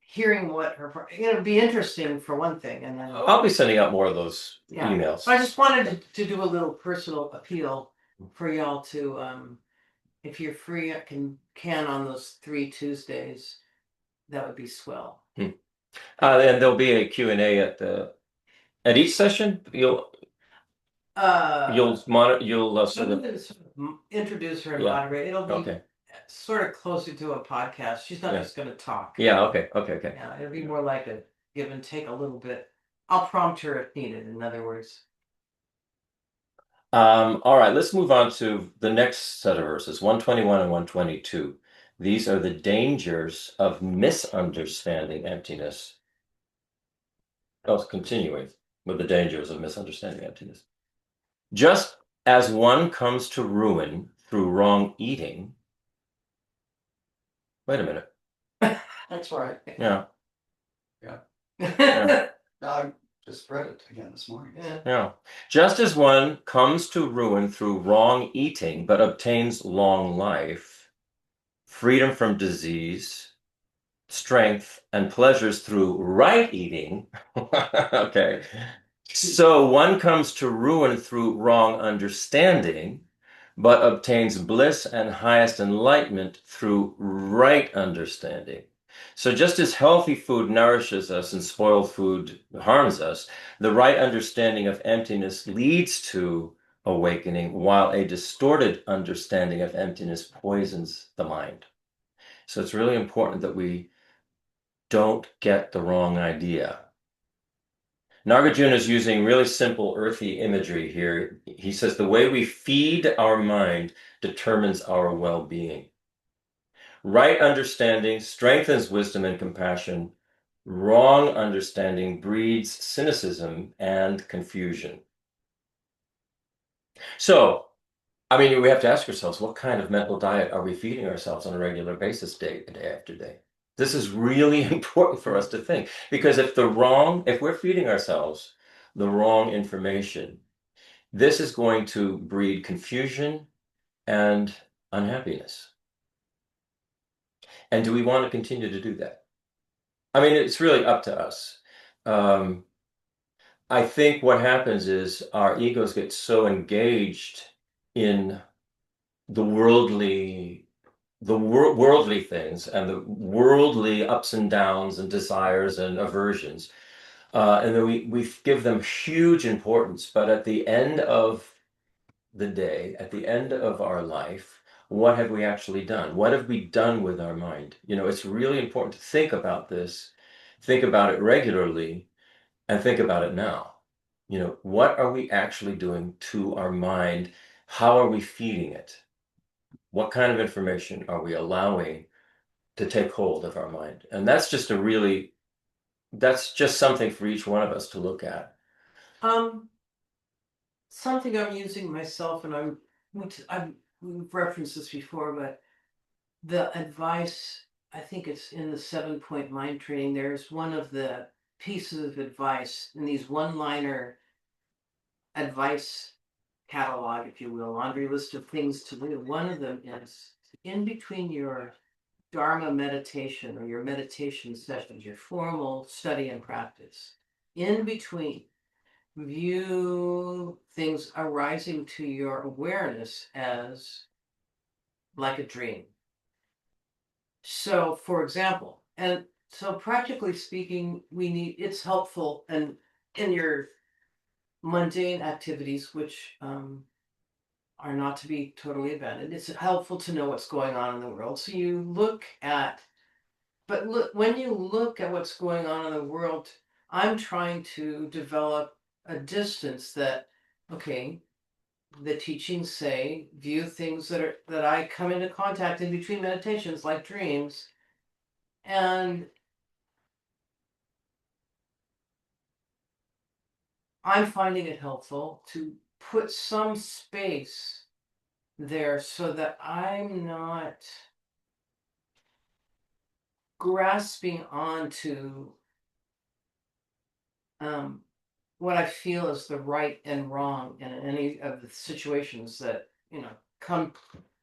hearing what her, it'd be interesting for one thing. And then I'll be sending out more of those emails. So I just wanted to do a little personal appeal for y'all to, if you're free, I can on those 3 Tuesdays. That would be swell. And there'll be a Q&A at each session. You'll sort of introduce her and Yeah. moderate. It'll be okay. sort of closer to a podcast. She's not Yeah. just going to talk. Yeah. Okay. Yeah, it'll be more like a give and take a little bit. I'll prompt her if needed. In other words. All right. Let's move on to the next set of verses, 121 and 122. These are the dangers of misunderstanding emptiness. Oh, continuing with the dangers of misunderstanding emptiness. Just as one comes to ruin through wrong eating. Wait a minute. That's right. Yeah. I just read it again this morning. Yeah. Just as one comes to ruin through wrong eating, but obtains long life, freedom from disease, strength, and pleasures through right eating. Okay. So one comes to ruin through wrong understanding, but obtains bliss and highest enlightenment through right understanding. So just as healthy food nourishes us and spoiled food harms us, the right understanding of emptiness leads to awakening, while a distorted understanding of emptiness poisons the mind. So it's really important that we don't get the wrong idea. Nagarjuna is using really simple earthy imagery here. He says the way we feed our mind determines our well-being. Right understanding strengthens wisdom and compassion. Wrong understanding breeds cynicism and confusion. So, we have to ask ourselves, what kind of mental diet are we feeding ourselves on a regular basis, day after day? This is really important for us to think, because if we're feeding ourselves the wrong information, this is going to breed confusion and unhappiness. And do we want to continue to do that? It's really up to us. I think what happens is our egos get so engaged in the worldly things and the worldly ups and downs and desires and aversions, and then we give them huge importance. But at the end of the day, at the end of our life, what have we actually done? What have we done with our mind? It's really important to think about this, think about it regularly, and think about it now. What are we actually doing to our mind? How are we feeding it? What kind of information are we allowing to take hold of our mind? And that's just something for each one of us to look at. Something I'm using myself, and I've referenced this before, but the advice, I think it's in the 7-point mind training, there's one of the pieces of advice in these one-liner advice catalog, if you will, laundry list of things to do. One of them is in between your Dharma meditation or your meditation sessions, your formal study and practice, in between, view things arising to your awareness as like a dream. So, for example, and so practically speaking, it's helpful and in your mundane activities, which are not to be totally abandoned, it's helpful to know what's going on in the world. So you look at, but look, when you look at what's going on in the world, I'm trying to develop a distance that, okay, the teachings say view things that I come into contact in between meditations like dreams, and I'm finding it helpful to put some space there so that I'm not grasping onto what I feel is the right and wrong in any of the situations that, come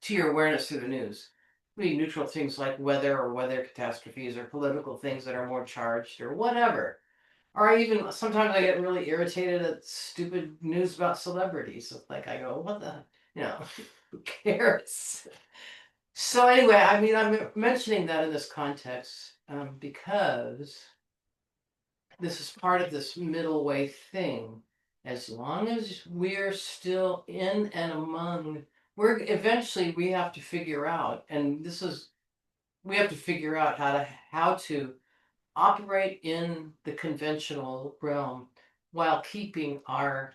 to your awareness through the news. Be neutral things like weather or weather catastrophes or political things that are more charged or whatever. Or I even sometimes I get really irritated at stupid news about celebrities. Like I go, what the, who cares? So anyway, I mean, I'm mentioning that in this context because this is part of this middle way thing. As long as we're still in and among, we have to figure out, and we have to figure out how to operate in the conventional realm while keeping our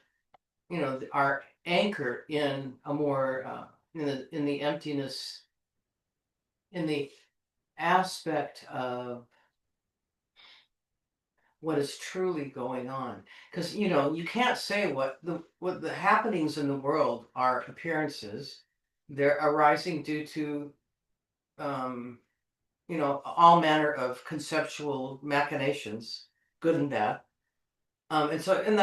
anchor in a more in the emptiness, in the aspect of what is truly going on, because you can't say what the happenings in the world are appearances. They're arising due to all manner of conceptual machinations, good and bad. And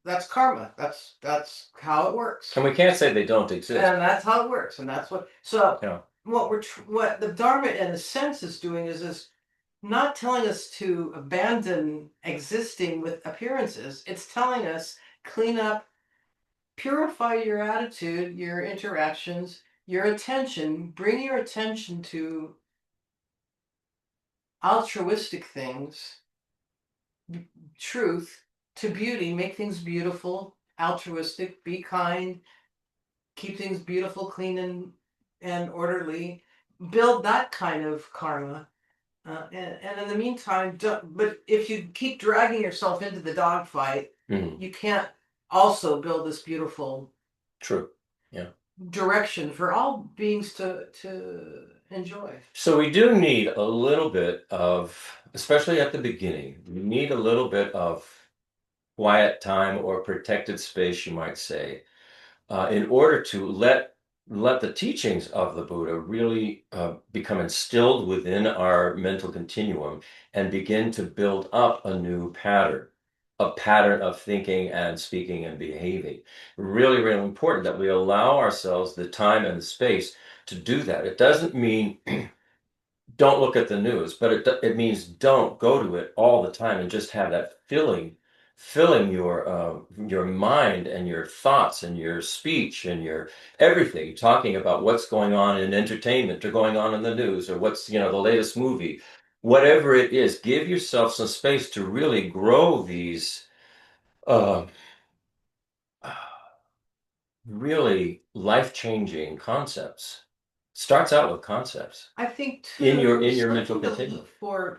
that's karma. That's how it works. And we can't say they don't exist. And that's how it works. And that's what. So Yeah. what the Dharma, in a sense, is doing is not telling us to abandon existing with appearances. It's telling us clean up, purify your attitude, your interactions, your attention. Bring your attention to altruistic things, truth, to beauty. Make things beautiful, altruistic. Be kind. Keep things beautiful, clean, and orderly. Build that kind of karma. And in the meantime, but if you keep dragging yourself into the dogfight, you can't also build this beautiful True. Yeah. direction for all beings to enjoy. So we do need a little bit of, especially at the beginning, we need a little bit of quiet time or protected space, you might say, in order to let the teachings of the Buddha really become instilled within our mental continuum and begin to build up a pattern of thinking and speaking and behaving. Really, really important that we allow ourselves the time and the space to do that. It doesn't mean don't look at the news, but it means don't go to it all the time and just have that filling your mind and your thoughts and your speech and your everything, talking about what's going on in entertainment or going on in the news or what's the latest movie, whatever it is. Give yourself some space to really grow these uh, really life-changing concepts. Starts out with concepts. I think too, in your mental something continuum.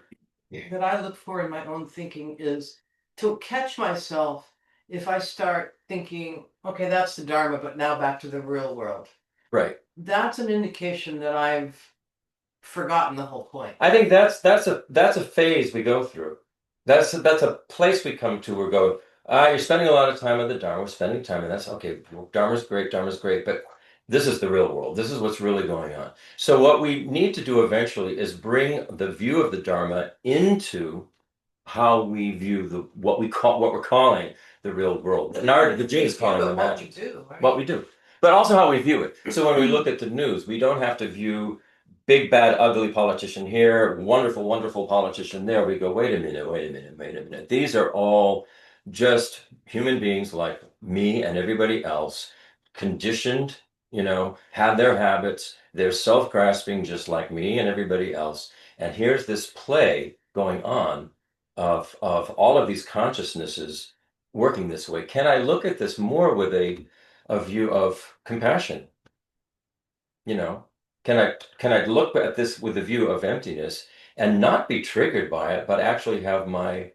That I look for in my own thinking is to catch myself if I start thinking, okay, that's the Dharma, but now back to the real world. Right. That's an indication that I've forgotten the whole point. I think that's a phase we go through. That's a place we come to where we go, you're spending a lot of time on the Dharma, we're spending time, and that's okay. Well, Dharma's great, but This is the real world. This is what's really going on. So what we need to do eventually is bring the view of the Dharma into how we view what we're calling the real world. Nagarjuna is calling the what we magic. do, right? What we do, but also how we view it. So when we look at the news, we don't have to view big, bad, ugly politician here, wonderful, wonderful politician there. We go, wait a minute, wait a minute, wait a minute. These are all just human beings like me and everybody else, conditioned, have their habits. They're self-grasping just like me and everybody else. And here's this play going on of all of these consciousnesses working this way. Can I look at this more with a view of compassion? Can I look at this with a view of emptiness and not be triggered by it, but actually have a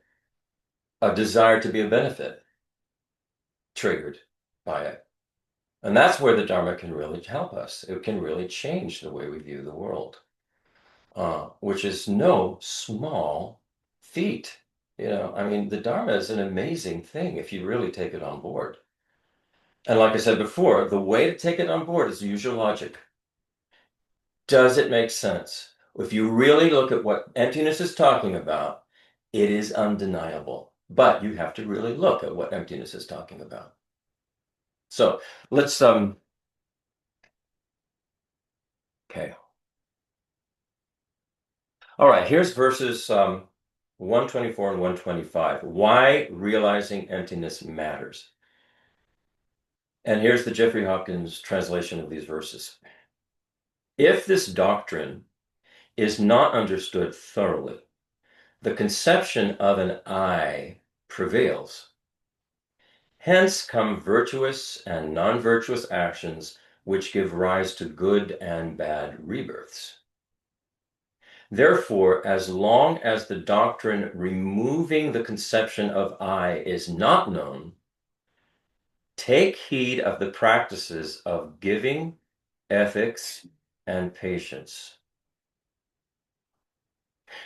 desire to be a benefit triggered by it? And that's where the Dharma can really help us. It can really change the way we view the world, which is no small feat. The Dharma is an amazing thing if you really take it on board. And like I said before, the way to take it on board is use your logic. Does it make sense? If you really look at what emptiness is talking about, it is undeniable. But you have to really look at what emptiness is talking about. So let's okay. All right, here's verses 124 and 125. Why realizing emptiness matters. And here's the Jeffrey Hopkins translation of these verses. If this doctrine is not understood thoroughly, the conception of an I prevails. Hence come virtuous and non-virtuous actions which give rise to good and bad rebirths. Therefore, as long as the doctrine removing the conception of I is not known, take heed of the practices of giving, ethics, and patience.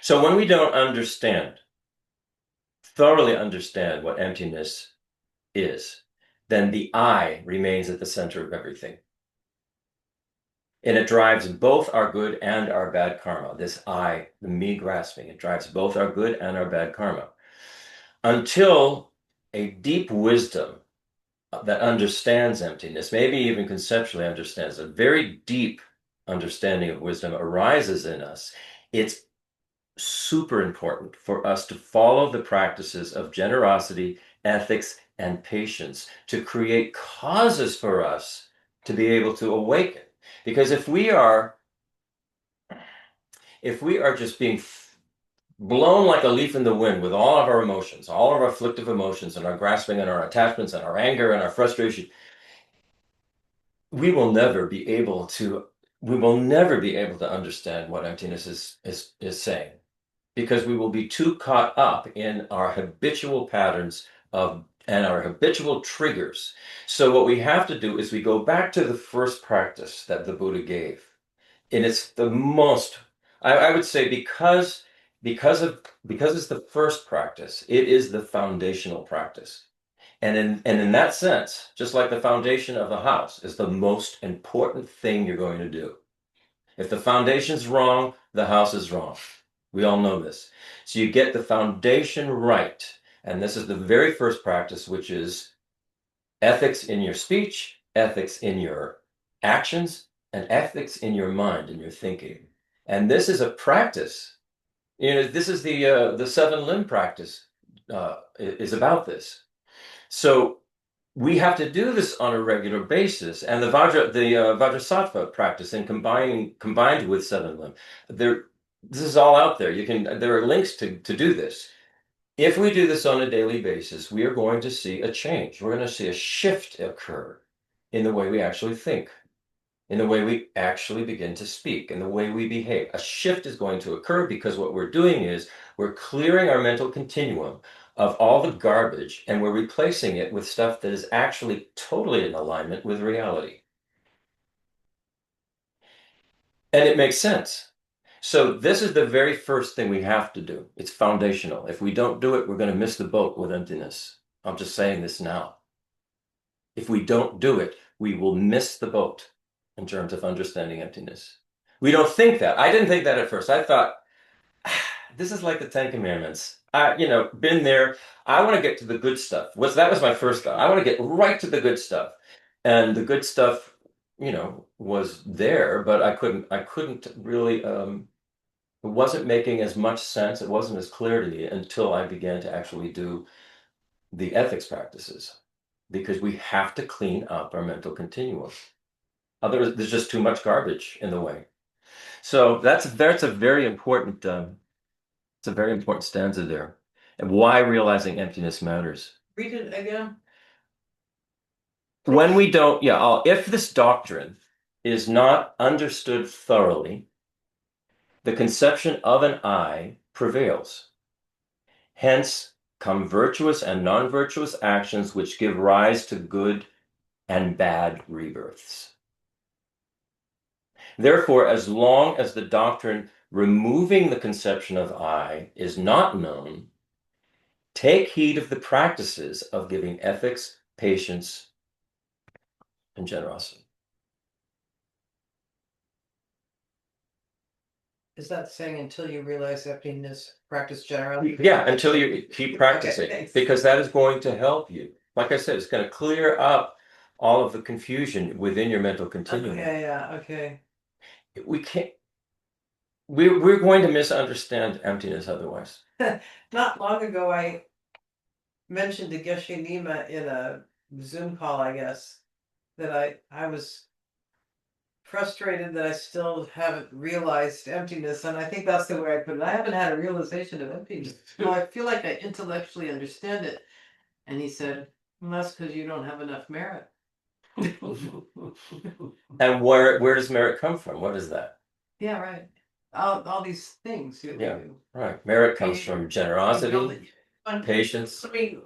So when we don't thoroughly understand what emptiness is, then the I remains at the center of everything. And it drives both our good and our bad karma. This I, the me grasping, it drives both our good and our bad karma. Until a deep wisdom that understands emptiness, maybe even conceptually understands, a very deep understanding of wisdom arises in us, it's super important for us to follow the practices of generosity, ethics, and patience to create causes for us to be able to awaken. Because if we are just being blown like a leaf in the wind with all of our emotions, all of our afflictive emotions and our grasping and our attachments and our anger and our frustration, we will never be able to understand what emptiness is saying, because we will be too caught up in our habitual patterns and our habitual triggers. So what we have to do is we go back to the first practice that the Buddha gave. And it's the most, I would say, because it's the first practice, it is the foundational practice. And in that sense, just like the foundation of the house is the most important thing you're going to do. If the foundation's wrong, the house is wrong. We all know this. So you get the foundation right. And this is the very first practice, which is ethics in your speech, ethics in your actions, and ethics in your mind and your thinking. And this is a practice. This is the seven limb practice is about this. So we have to do this on a regular basis. And the Vajrasattva practice, and combined with seven limb, this is all out there. There are links to do this. If we do this on a daily basis, we are going to see a change. We're going to see a shift occur in the way we actually think, in the way we actually begin to speak, in the way we behave. A shift is going to occur because what we're doing is we're clearing our mental continuum of all the garbage and we're replacing it with stuff that is actually totally in alignment with reality. And it makes sense. So this is the very first thing we have to do. It's foundational. If we don't do it, we're going to miss the boat with emptiness. I'm just saying this now. If we don't do it, we will miss the boat. in terms of understanding emptiness. We don't think that. I didn't think that at first. I thought, this is like the Ten Commandments. Been there. I want to get to the good stuff. That was my first thought. I want to get right to the good stuff. And the good stuff, was there, but I couldn't really, it wasn't making as much sense. It wasn't as clear to me until I began to actually do the ethics practices, because we have to clean up our mental continuum. Otherwise, there's just too much garbage in the way. So that's a very important it's a very important stanza there, and why realizing emptiness matters. Read it again. When we don't, if this doctrine is not understood thoroughly, the conception of an I prevails. Hence come virtuous and non-virtuous actions which give rise to good and bad rebirths. Therefore, as long as the doctrine removing the conception of I is not known, take heed of the practices of giving ethics, patience, and generosity. Is that saying until you realize emptiness, practice generosity? Yeah, until you keep practicing, Okay, thanks. because that is going to help you. Like I said, it's going to clear up all of the confusion within your mental continuum. Okay, yeah, okay. We can't. We're going to misunderstand emptiness otherwise. Not long ago, I mentioned to Geshe Nima in a Zoom call, I guess, that I was frustrated that I still haven't realized emptiness, and I think that's the way I put it. I haven't had a realization of emptiness. No, I feel like I intellectually understand it. And he said, well, that's because you don't have enough merit. And where does merit come from? What is that? Yeah, right. All these things you Yeah. do. Right. Merit comes from generosity, patience. I mean,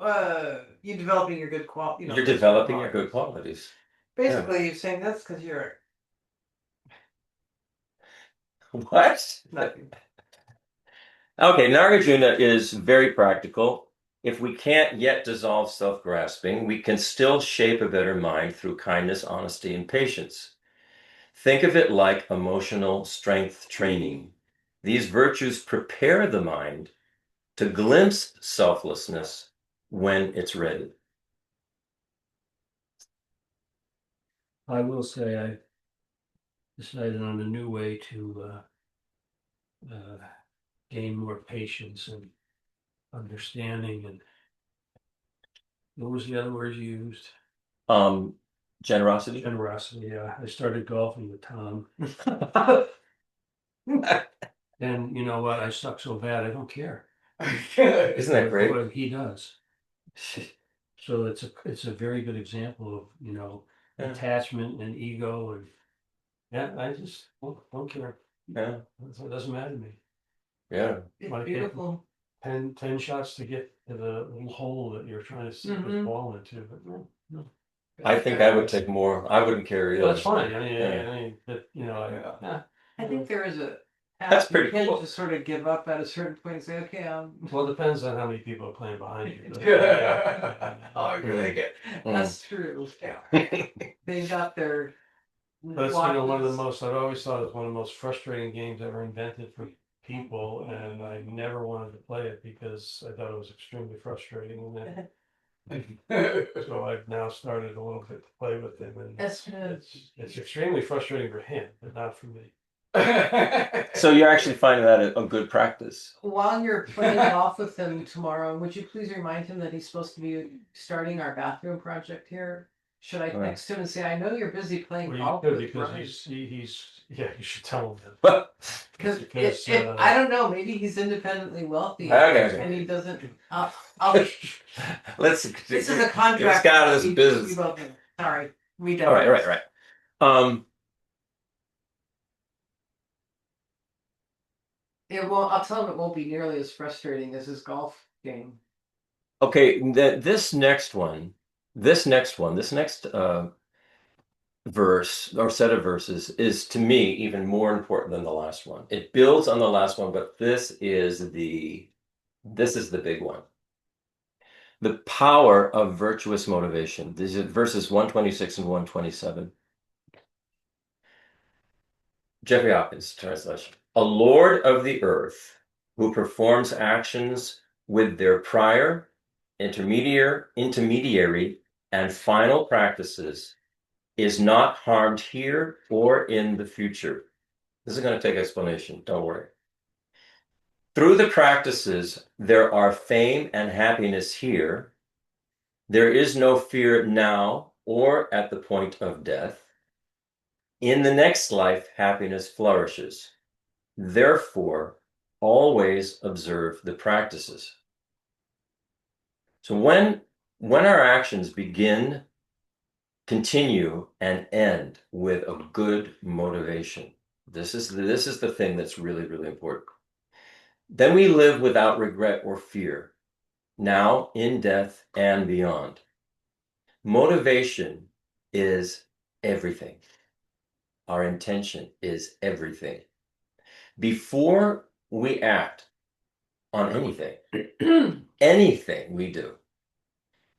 you're developing your good quality. You're developing your good qualities. Basically, you're saying that's because you're What? nothing. Okay, Nagarjuna is very practical. If we can't yet dissolve self-grasping, we can still shape a better mind through kindness, honesty, and patience. Think of it like emotional strength training. These virtues prepare the mind to glimpse selflessness when it's ready. I will say I decided on a new way to gain more patience and understanding. And what was the other word you used? Generosity. Generosity. Yeah, I started golfing with Tom, and you know what? I suck so bad I don't care. Isn't that great? What he does. So it's a very good example of Yeah. attachment and ego, and I just don't care. Yeah. It doesn't matter to me. Yeah. It's Like beautiful. 10 shots to get to the little hole that you're trying to sink the ball into, but no. I think I would take more. I wouldn't carry Well, it. that's fine. I Yeah. mean, but I think there is a That's pretty you cool. tend to sort of give up at a certain point and say, okay, well, it depends on how many people are playing behind you. Oh, that's true. They got their But it's one of the watches. most, I've always thought it's one of the most frustrating games ever invented for people, and I never wanted to play it because I thought it was extremely frustrating. And so I've now started a little bit to play with him, and it's extremely frustrating for him, but not for me. So you're actually finding that a good practice. While you're playing golf with him tomorrow, would you please remind him that he's supposed to be starting our bathroom project here? Should I text him and say, I know you're busy playing Well, golf you could, with because Brian. he's you should tell him that. Because I don't know, maybe he's independently wealthy Okay. and he doesn't. I'll, Let's. this is a contract. Let's get out of this we business. both know. Sorry, we don't. All right. It won't. I'll tell him it won't be nearly as frustrating as his golf game. Okay, this next verse or set of verses is to me even more important than the last one. It builds on the last one, but this is the big one. The power of virtuous motivation. These are verses 126 and 127. Jeffrey Hopkins translation. A lord of the earth who performs actions with their prior, intermediary, and final practices is not harmed here or in the future. This is going to take explanation, don't worry. Through the practices, there are fame and happiness here. There is no fear now or at the point of death. In the next life, happiness flourishes. Therefore, always observe the practices. So when our actions begin, continue, and end with a good motivation, this is the thing that's really, really important. Then we live without regret or fear, now, in death, and beyond. Motivation is everything. Our intention is everything. Before we act on anything, anything we do,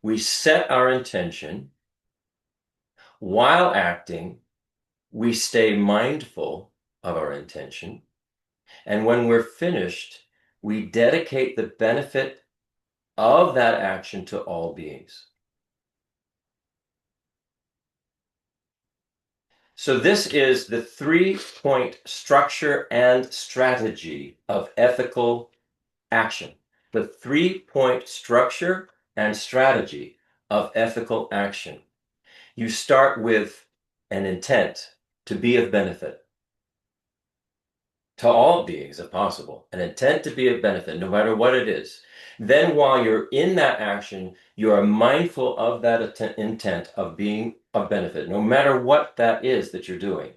we set our intention. While acting, we stay mindful of our intention. And when we're finished, we dedicate the benefit of that action to all beings. So this is the 3-point structure and strategy of ethical action. The 3-point structure and strategy of ethical action. You start with an intent to be of benefit to all beings, if possible, an intent to be of benefit, no matter what it is. Then while you're in that action, you are mindful of that intent of being of benefit, no matter what that is that you're doing.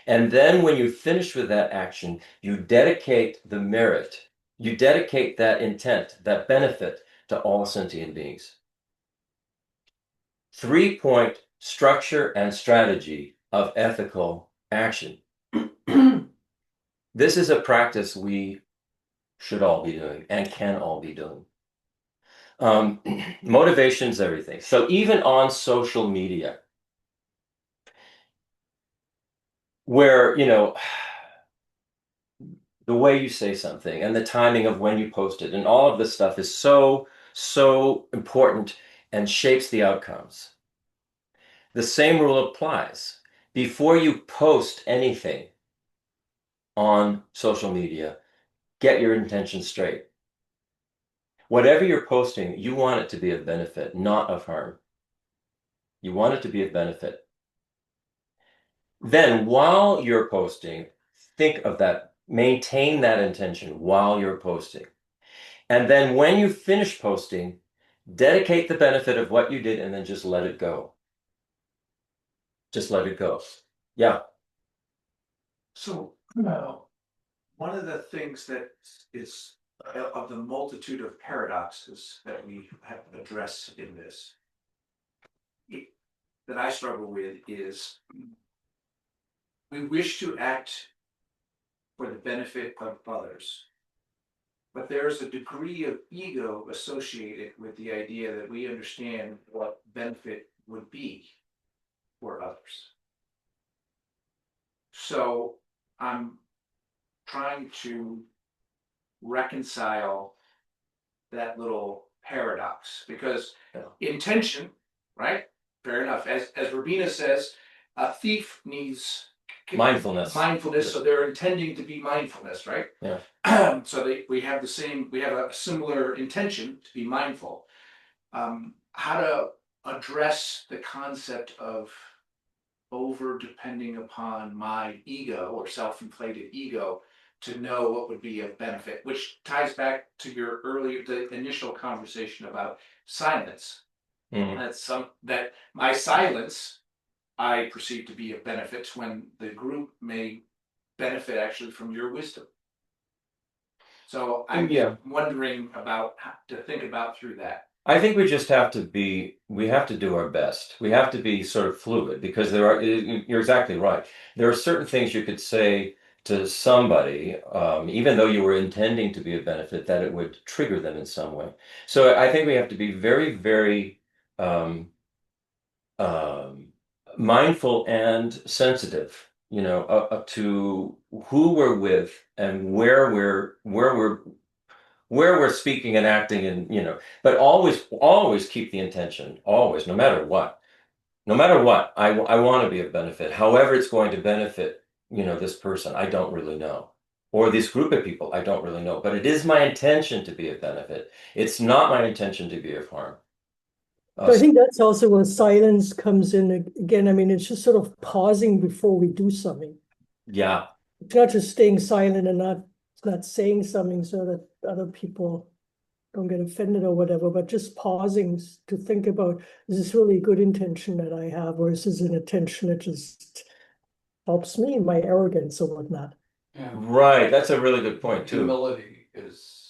And then when you finish with that action, you dedicate the merit, you dedicate that intent, that benefit to all sentient beings. 3-point structure and strategy of ethical action. This is a practice we should all be doing and can all be doing. Motivation's everything. So even on social media, where, the way you say something and the timing of when you post it and all of this stuff is so, so important and shapes the outcomes. The same rule applies. Before you post anything on social media, get your intention straight. Whatever you're posting, you want it to be of benefit, not of harm. You want it to be of benefit. Then while you're posting, think of that, maintain that intention while you're posting. And then when you finish posting, dedicate the benefit of what you did and then just let it go. Just let it go. Yeah. So, one of the things that is of the multitude of paradoxes that we have addressed in this, that I struggle with is we wish to act for the benefit of others, but there's a degree of ego associated with the idea that we understand what benefit would be for others. So I'm trying to reconcile that little paradox because intention, right? Fair enough. As Rabina says, a thief needs Mindfulness. So they're intending to be mindfulness, right? Yeah. So we have a similar intention to be mindful. How to address the concept of over depending upon my ego or self-inflated ego to know what would be of benefit, which ties back to the initial conversation about silence. Mm-hmm. That my silence I perceive to be of benefit when the group may benefit actually from your wisdom. So I'm wondering about how to think about through that. I think we just have to do our best. We have to be sort of fluid because you're exactly right. There are certain things you could say to somebody, even though you were intending to be a benefit, that it would trigger them in some way. So I think we have to be very, very mindful and sensitive to who we're with and where we're speaking and acting, and but always keep the intention, always, no matter what. No matter what, I want to be of benefit. However, it's going to benefit, this person, I don't really know. Or this group of people, I don't really know. But it is my intention to be of benefit. It's not my intention to be of harm. So I think that's also where silence comes in again. I mean, it's just sort of pausing before we do something. Yeah. It's not just staying silent and not saying something so that other people don't get offended or whatever, but just pausing to think about, is this really a good intention that I have, or is this an intention that just helps me in my arrogance or whatnot? Yeah. Right. That's a really good point too. Humility is.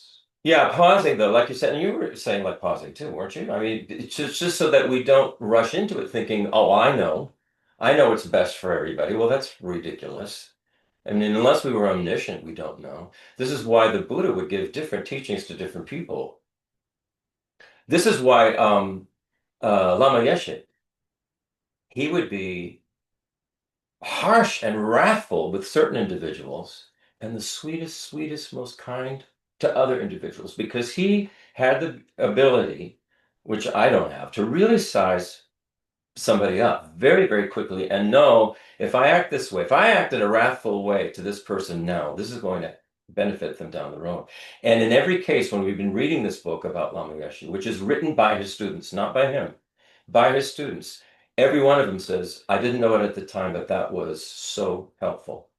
Yeah, pausing though, like you said, and you were saying like pausing too, weren't you? I mean, it's just so that we don't rush into it thinking, oh, I know what's best for everybody. Well, that's ridiculous. I mean, unless we were omniscient, we don't know. This is why the Buddha would give different teachings to different people. This is why Lama Yeshe, he would be harsh and wrathful with certain individuals and the sweetest, most kind to other individuals because he had the ability, which I don't have, to really size somebody up very, very quickly and know if I act this way, if I act in a wrathful way to this person now, this is going to benefit them down the road. And in every case, when we've been reading this book about Lama Yeshe, which is written by his students, not by him, by his students, every one of them says, I didn't know it at the time, but that was so helpful.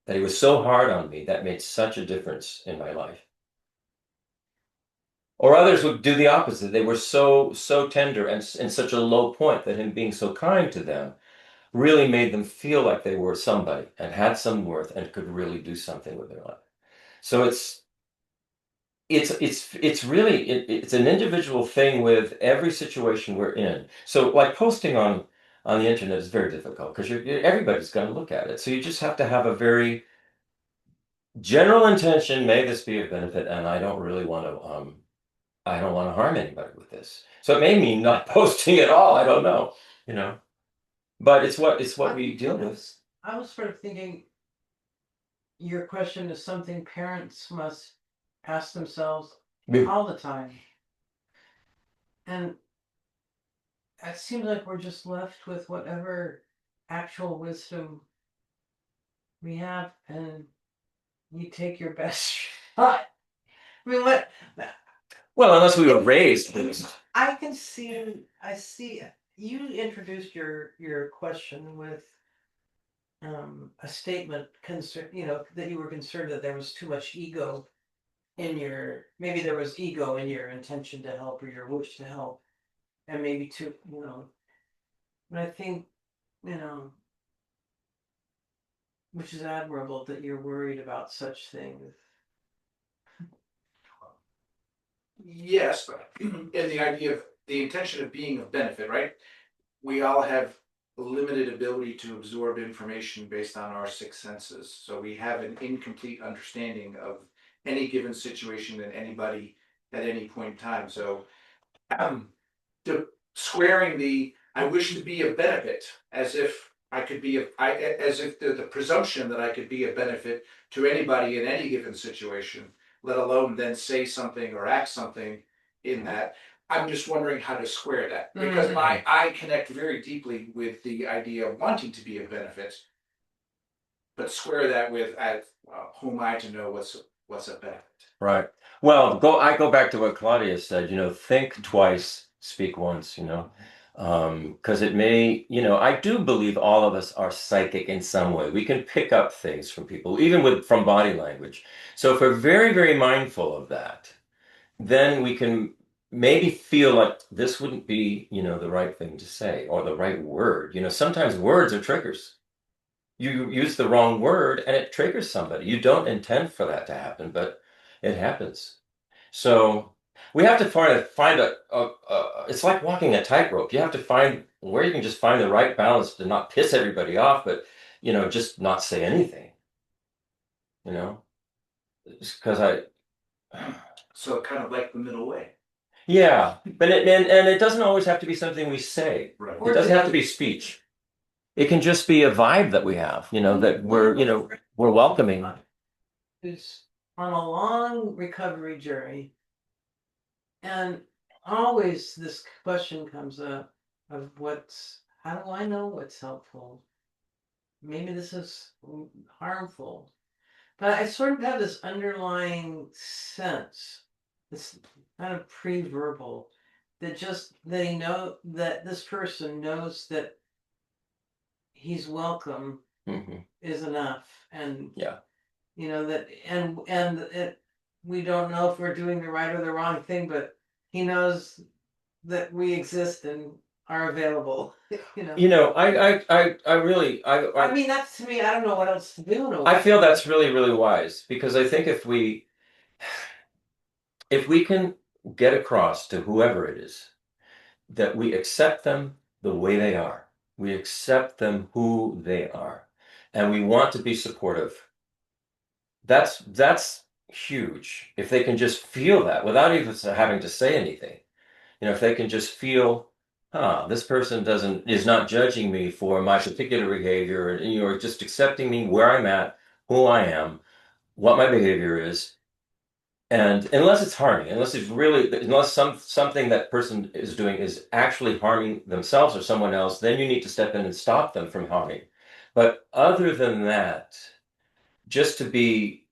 That he was so hard on me, that made such a difference in my life. Or others would do the opposite. They were so tender and in such a low point that him being so kind to them really made them feel like they were somebody and had some worth and could really do something with their life. So it's an individual thing with every situation we're in. So like posting on the internet is very difficult because everybody's going to look at it. So you just have to have a very general intention. May this be of benefit, and I don't want to harm anybody with this. So it may mean not posting at all. I don't know, but it's what we deal with. I was sort of thinking your question is something parents must ask themselves all the time. And it seems like we're just left with whatever actual wisdom we have, and you take your best shot. I mean, what? Well, unless we were raised. I see. You introduced your question with a statement that you were concerned that there was too much ego maybe there was ego in your intention to help or your wish to help, and maybe but I think, which is admirable that you're worried about such things. Yes, but in the idea of the intention of being of benefit, right? We all have limited ability to absorb information based on our six senses. So we have an incomplete understanding of any given situation and anybody at any point in time. So squaring the I wish to be of benefit as if I could be as if the presumption that I could be of benefit to anybody in any given situation, let alone then say something or act something in that. I'm just wondering how to square that because I connect very deeply with the idea of wanting to be of benefit, but square that with who am I to know what's a benefit? Right. Well, I go back to what Claudia said, think twice, speak once, because it may, I do believe all of us are psychic in some way. We can pick up things from people, even from body language. So if we're very, very mindful of that, then we can maybe feel like this wouldn't be, the right thing to say or the right word. Sometimes words are triggers. You use the wrong word and it triggers somebody. You don't intend for that to happen, but it happens. So we have to find it's like walking a tightrope. You have to find where you can just find the right balance to not piss everybody off, but, just not say anything, because So kind of like the middle way. yeah, but and it doesn't always have to be something we say. Right. It doesn't have to be speech. It can just be a vibe that we have, that we're welcoming. Who's on a long recovery journey, and always this question comes up of how do I know what's helpful? Maybe this is harmful. But I sort of have this underlying sense, this kind of pre-verbal, that this person knows that he's welcome is enough, and Yeah. that we don't know if we're doing the right or the wrong thing, but he knows that we exist and are available. I really I mean, that's, to me, I don't know what else to do. I feel that's really, really wise, because I think if we can get across to whoever it is that we accept them the way they are, we accept them who they are, and we want to be supportive, that's huge. If they can just feel that without even having to say anything, if they can just feel, this person is not judging me for my particular behavior, and you're just accepting me where I'm at, who I am, what my behavior is. And unless it's harming, unless something that person is doing is actually harming themselves or someone else, then you need to step in and stop them from harming. But other than that, just to be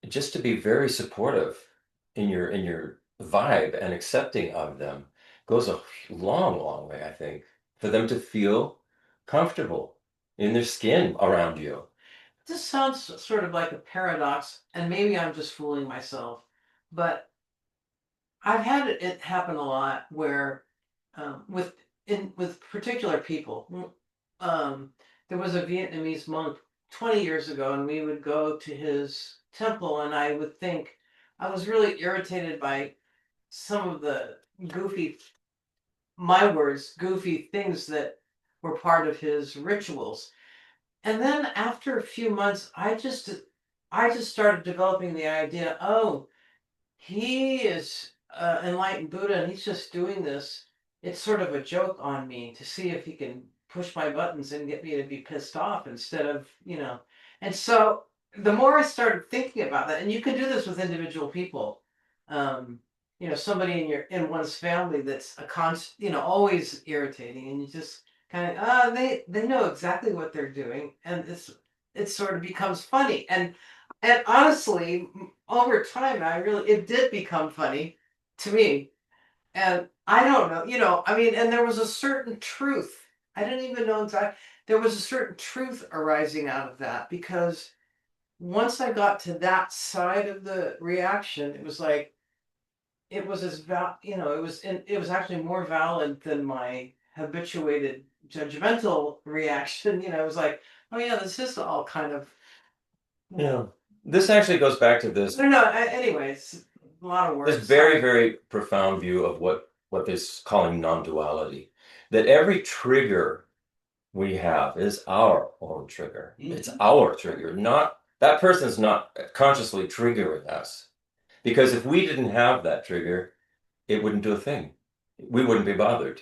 very supportive in your vibe and accepting of them goes a long, long way, I think, for them to feel comfortable in their skin around you. This sounds sort of like a paradox, and maybe I'm just fooling myself, but I've had it happen a lot where, with particular people. There was a Vietnamese monk 20 years ago, and we would go to his temple, and I would think I was really irritated by some of the goofy things that were part of his rituals. And then after a few months, I just started developing the idea, oh, he is enlightened Buddha, and he's just doing this. It's sort of a joke on me to see if he can push my buttons and get me to be pissed off instead of. And so the more I started thinking about that, and you can do this with individual people, somebody in one's family that's always irritating, and you just kind of, they know exactly what they're doing, and it sort of becomes funny. And honestly, over time, it did become funny to me. And I don't know, I mean, and there was a certain truth. I didn't even know exactly. There was a certain truth arising out of that, because once I got to that side of the reaction, it was like, it was it was actually more valid than my habituated judgmental reaction. It was like, oh yeah, this is all kind of. Yeah. This actually goes back to this. No. Anyways, a lot of words. This very, very profound view of what this calling non-duality. That every trigger we have is our own trigger. It's our trigger. Not that person's not consciously triggering us. Because if we didn't have that trigger, it wouldn't do a thing. We wouldn't be bothered.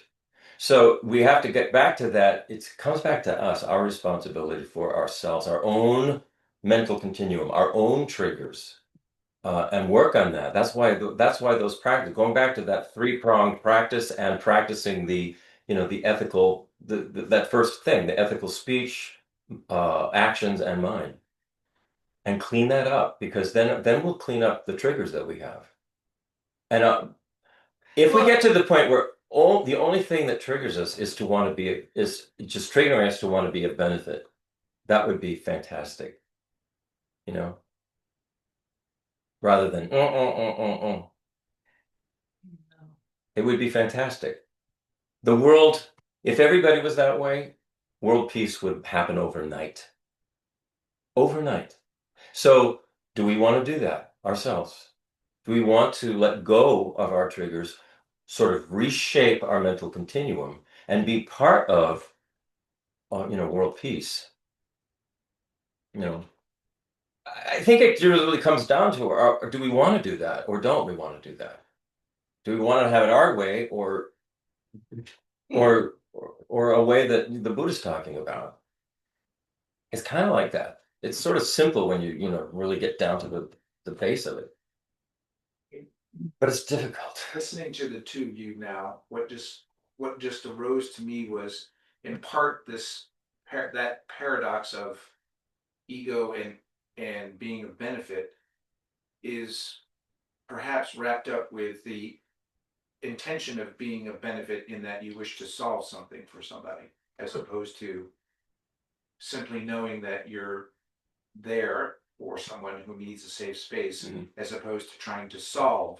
So we have to get back to that. It comes back to us, our responsibility for ourselves, our own mental continuum, our own triggers, and work on that. That's why those practice, going back to that three-pronged practice and practicing the ethical, that first thing, the ethical speech, actions, and mind, and clean that up, because then we'll clean up the triggers that we have. And if we get to the point where the only thing that triggers us is just triggering us to want to be of benefit, that would be fantastic. Rather than It would be fantastic. The world, if everybody was that way, world peace would happen overnight. Overnight. So do we want to do that ourselves? Do we want to let go of our triggers, sort of reshape our mental continuum, and be part of, world peace? I think it really comes down to, do we want to do that, or don't we want to do that? Do we want to have it our way, or or a way that the Buddha's talking about. It's kind of like that. It's sort of simple when you know, really get down to the base of it. But it's difficult. Listening to the two of you now, what just arose to me was in part that paradox of ego and being of benefit is perhaps wrapped up with the intention of being of benefit in that you wish to solve something for somebody, as opposed to simply knowing that you're there for someone who needs a safe space, as opposed to trying to solve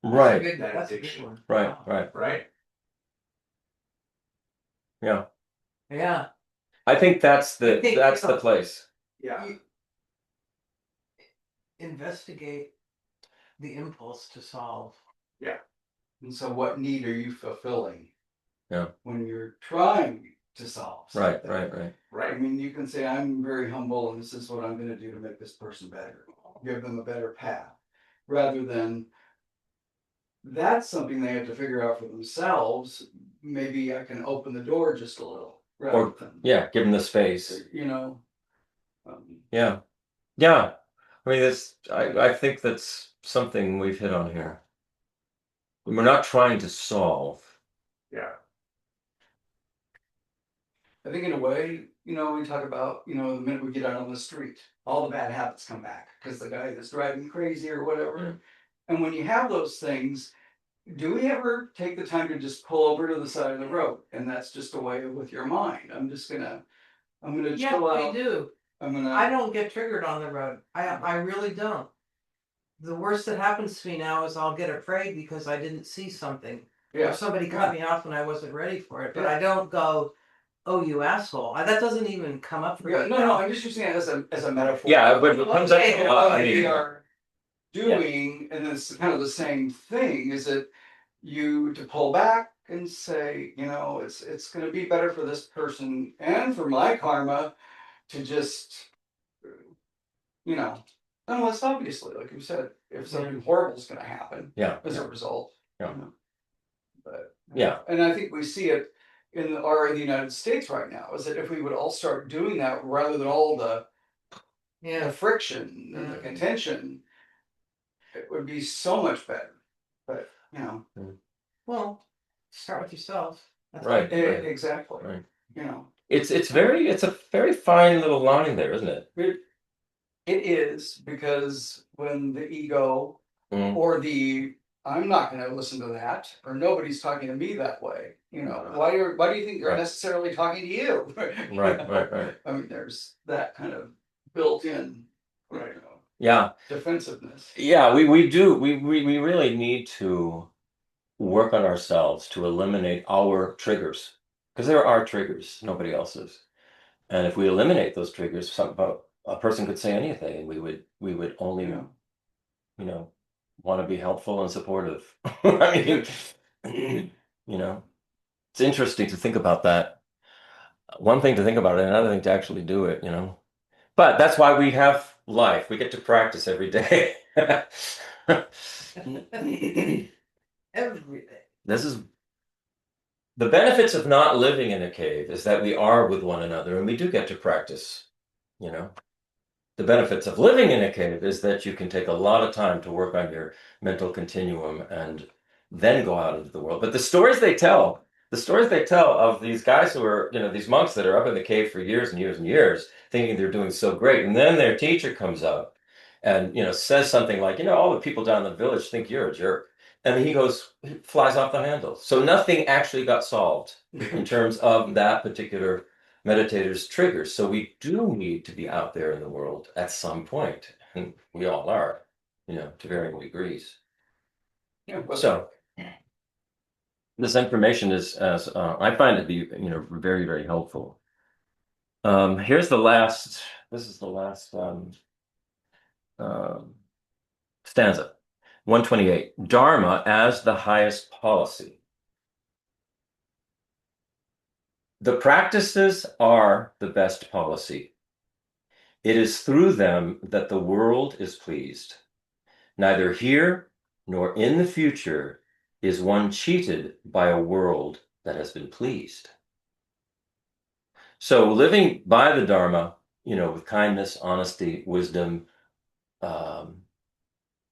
Right. that That's a good addiction. one. Right, Wow. right. Right? Yeah. Yeah. I think that's I think, that's you the know, place. Yeah. investigate the impulse to solve. Yeah. And so what need are you fulfilling? Yeah. When you're trying to solve Right, something. right, right. I Right. mean, you can say, I'm very humble and this is what I'm going to do to make this person better, give them a better path, rather than that's something they have to figure out for themselves. Maybe I can open the door just a little, rather Or than, yeah, give them the space. you know. Yeah. Yeah. I mean, I think that's something we've hit on here. We're not trying to solve. Yeah. I think in a way, you know, we talk about, you know, the minute we get out on the street, all the bad habits come back because the guy that's driving crazy or whatever. And when you have those things, do we ever take the time to just pull over to the side of the road? And that's just a way with your mind. I'm gonna Yeah, chill I out. do. I don't get triggered on the road. I really don't. The worst that happens to me now is I'll get afraid because I didn't see something. Or somebody cut me off when I wasn't ready for it. But I don't go, oh, you asshole. That doesn't even come up for me. No, I'm just using it as a metaphor. Yeah, but it comes up Okay. a lot. I What we mean, are doing, and it's kind of the same thing, is that you to pull back and say, you know, it's going to be better for this person and for my karma to just, you know, unless obviously, like you said, if something horrible is going to happen yeah. as a result. Yeah. You know. But Yeah. and I think we see it in the United States right now, is that if we would all start doing that rather than all the friction and the contention, it would be so much better. But you know, Well, start with yourself. That's Right. exactly. Right. You know, It's a very fine little line there, isn't it? it is, because when the ego Mm. or the I'm not going to listen to that, or nobody's talking to me that way. You know, why do you think they're Right. necessarily talking to you? Right. I mean, there's that kind of built-in, Right. Yeah. defensiveness. Yeah, we do. We really need to work on ourselves to eliminate our triggers, because there are triggers, nobody else's. And if we eliminate those triggers, a person could say anything, and we would only, you know, want to be helpful and supportive. I mean, you know, it's interesting to think about that. One thing to think about it, another thing to actually do it, you know. But that's why we have life. We get to practice every day. Every day. This is the benefits of not living in a cave, is that we are with one another and we do get to practice, you know. The benefits of living in a cave is that you can take a lot of time to work on your mental continuum and then go out into the world. But the stories they tell of these guys who are, you know, these monks that are up in the cave for years and years and years, thinking they're doing so great. And then their teacher comes up and, you know, says something like, you know, all the people down in the village think you're a jerk. And he flies off the handle. So nothing actually got solved in terms of that particular meditator's triggers. So we do need to be out there in the world at some point, and we all are, you know, to varying degrees. So this information is, I find it to be, you know, very, very helpful. Here's the last. This is the last stanza. 128. Dharma as the highest policy. The practices are the best policy. It is through them that the world is pleased. Neither here nor in the future is one cheated by a world that has been pleased. So living by the Dharma, with kindness, honesty, wisdom,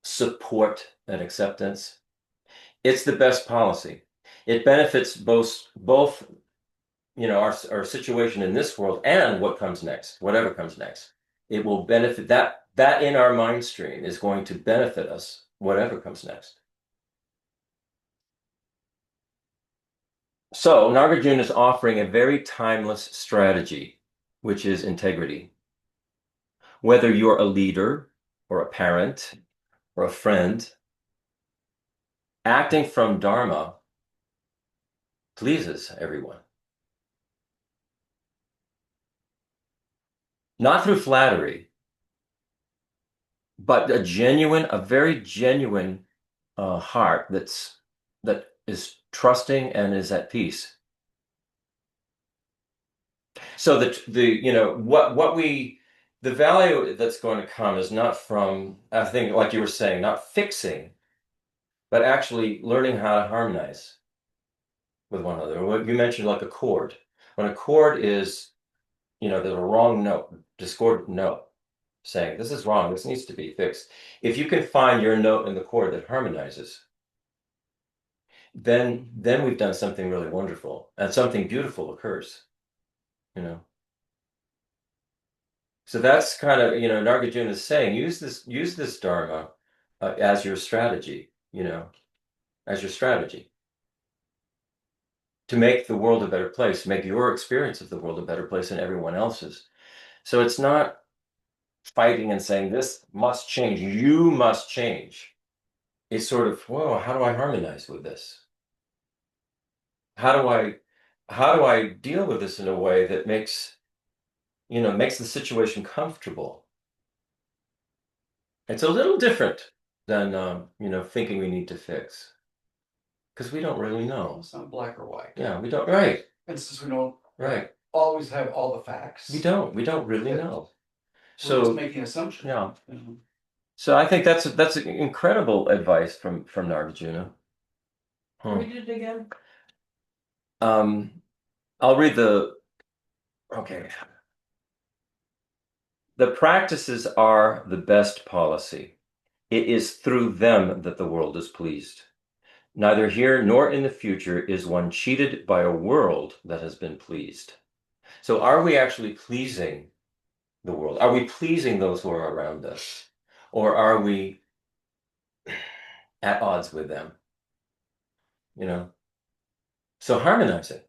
support and acceptance, it's the best policy. It benefits both our situation in this world and what comes next, whatever comes next. It will benefit that in our mind stream is going to benefit us, whatever comes next. So Nagarjuna is offering a very timeless strategy, which is integrity. Whether you're a leader or a parent or a friend, acting from Dharma pleases everyone. Not through flattery, but a very genuine heart that is trusting and is at peace. So the value that's going to come is not from, I think, like you were saying, not fixing, but actually learning how to harmonize with one another. What you mentioned, like a chord. When a chord is, there's a wrong note, discordant note, saying this is wrong, this needs to be fixed. If you can find your note in the chord that harmonizes, then we've done something really wonderful, and something beautiful occurs. So that's kind of, Nagarjuna is saying, use this Dharma as your strategy, as your strategy to make the world a better place, make your experience of the world a better place than everyone else's. So it's not fighting and saying, this must change, you must change. It's sort of, whoa, how do I harmonize with this? How do I deal with this in a way that makes the situation comfortable? It's a little different than, thinking we need to fix. Because we don't really know. It's not black or white. Yeah, we don't, right. And since we don't Right. always have all the facts. We don't really know. We're just making assumptions. Yeah. So I think that's incredible advice from Nagarjuna. Read it again. I'll read okay. The practices are the best policy. It is through them that the world is pleased. Neither here nor in the future is one cheated by a world that has been pleased. So are we actually pleasing the world? Are we pleasing those who are around us? Or are we at odds with them? So harmonize it.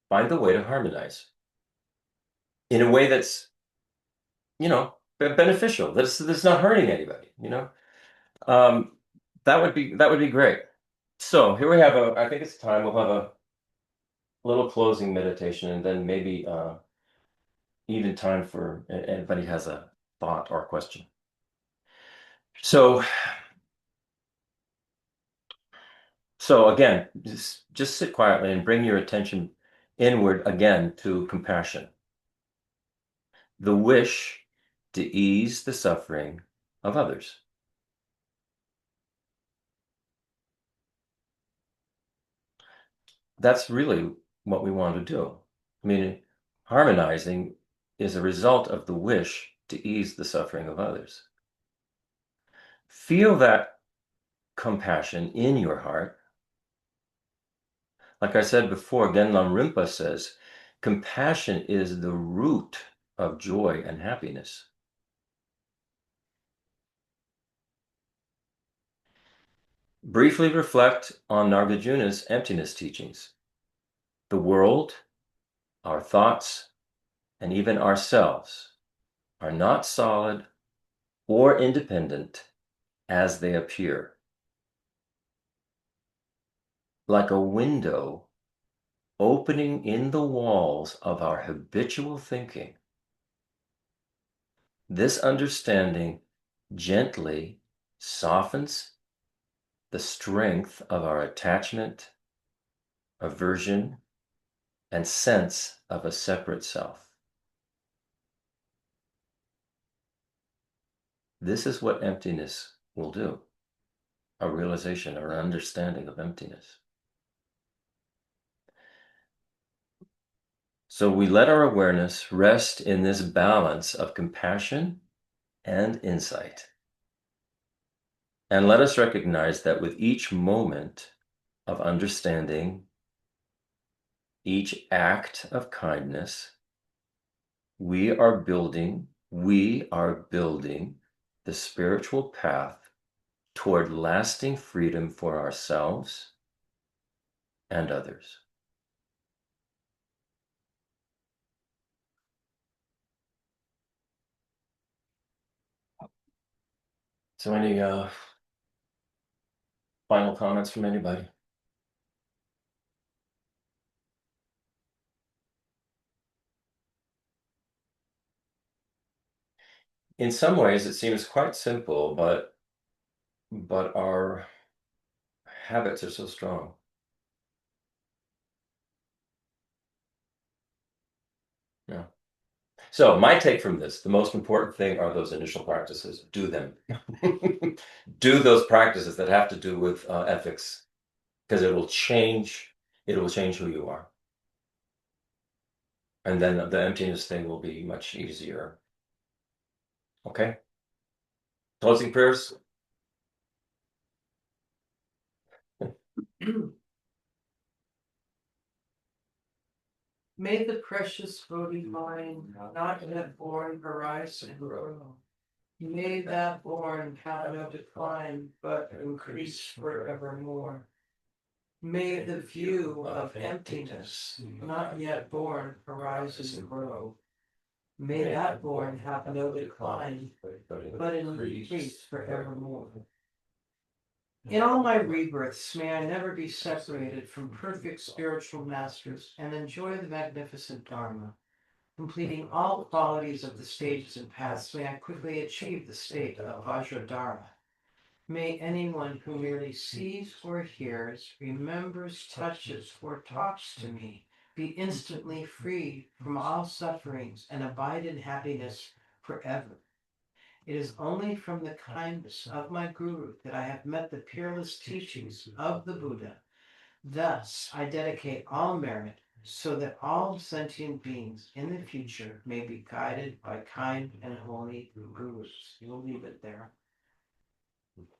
Find the way to harmonize in a way that's, beneficial, that's not hurting anybody, that would be great. So here we have I think it's time we'll have a little closing meditation, and then maybe even time for anybody has a thought or question. So again, just sit quietly and bring your attention inward again to compassion. The wish to ease the suffering of others. That's really what we want to do. I mean, harmonizing is a result of the wish to ease the suffering of others. Feel that compassion in your heart. Like I said before, Genlam Rinpa says, compassion is the root of joy and happiness. Briefly reflect on Nagarjuna's emptiness teachings. The world, our thoughts, and even ourselves are not solid or independent as they appear. Like a window opening in the walls of our habitual thinking, this understanding gently softens the strength of our attachment, aversion, and sense of a separate self. This is what emptiness will do, a realization or understanding of emptiness. So we let our awareness rest in this balance of compassion and insight. And let us recognize that with each moment of understanding, each act of kindness, we are building the spiritual path toward lasting freedom for ourselves and others. So any final comments from anybody? In some ways, it seems quite simple, but our habits are so strong. Yeah. So my take from this, the most important thing are those initial practices. Do them. Do those practices that have to do with ethics, because it will change who you are. And then the emptiness thing will be much easier. Okay? Closing prayers? May the precious voting mind not yet born arise and grow. May that born have no decline, but increase forevermore. May the view of emptiness, not yet born, arise and grow. May that born have no decline, but increase forevermore. In all my rebirths, may I never be separated from perfect spiritual masters and enjoy the magnificent Dharma. Completing all qualities of the stages and paths, may I quickly achieve the state of Vajradhara. May anyone who merely sees or hears, remembers, touches, or talks to me be instantly free from all sufferings and abide in happiness forever. It is only from the kindness of my Guru that I have met the peerless teachings of the Buddha. Thus, I dedicate all merit so that all sentient beings in the future may be guided by kind and holy Gurus. You'll leave it there.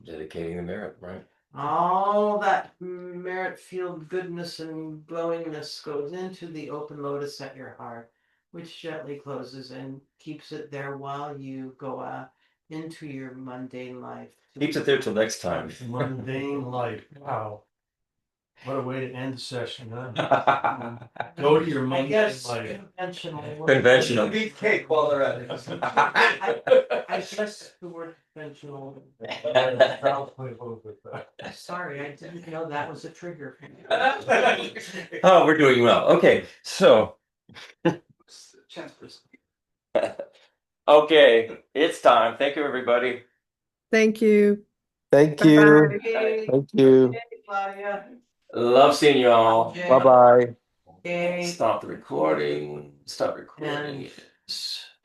Dedicating the merit, right? All that merit field goodness and glowingness goes into the open lotus at your heart, which gently closes and keeps it there while you go into your mundane life. Keeps it there till next time. Mundane life. Wow. What a way to end the session, huh? Go to your I mundane guess life. Conventional. Beat cake while they're at it. I guess the word conventional. I'll play both with that. Sorry, I didn't know that was a trigger. Oh, we're doing well. Okay, so Chance for okay, it's time. Thank you, everybody. Thank you. Thank Bye you. bye. Thank you. Claudia. Love seeing you all. Okay. Bye bye. Okay. Stop the recording. Stop recording. And- Yes.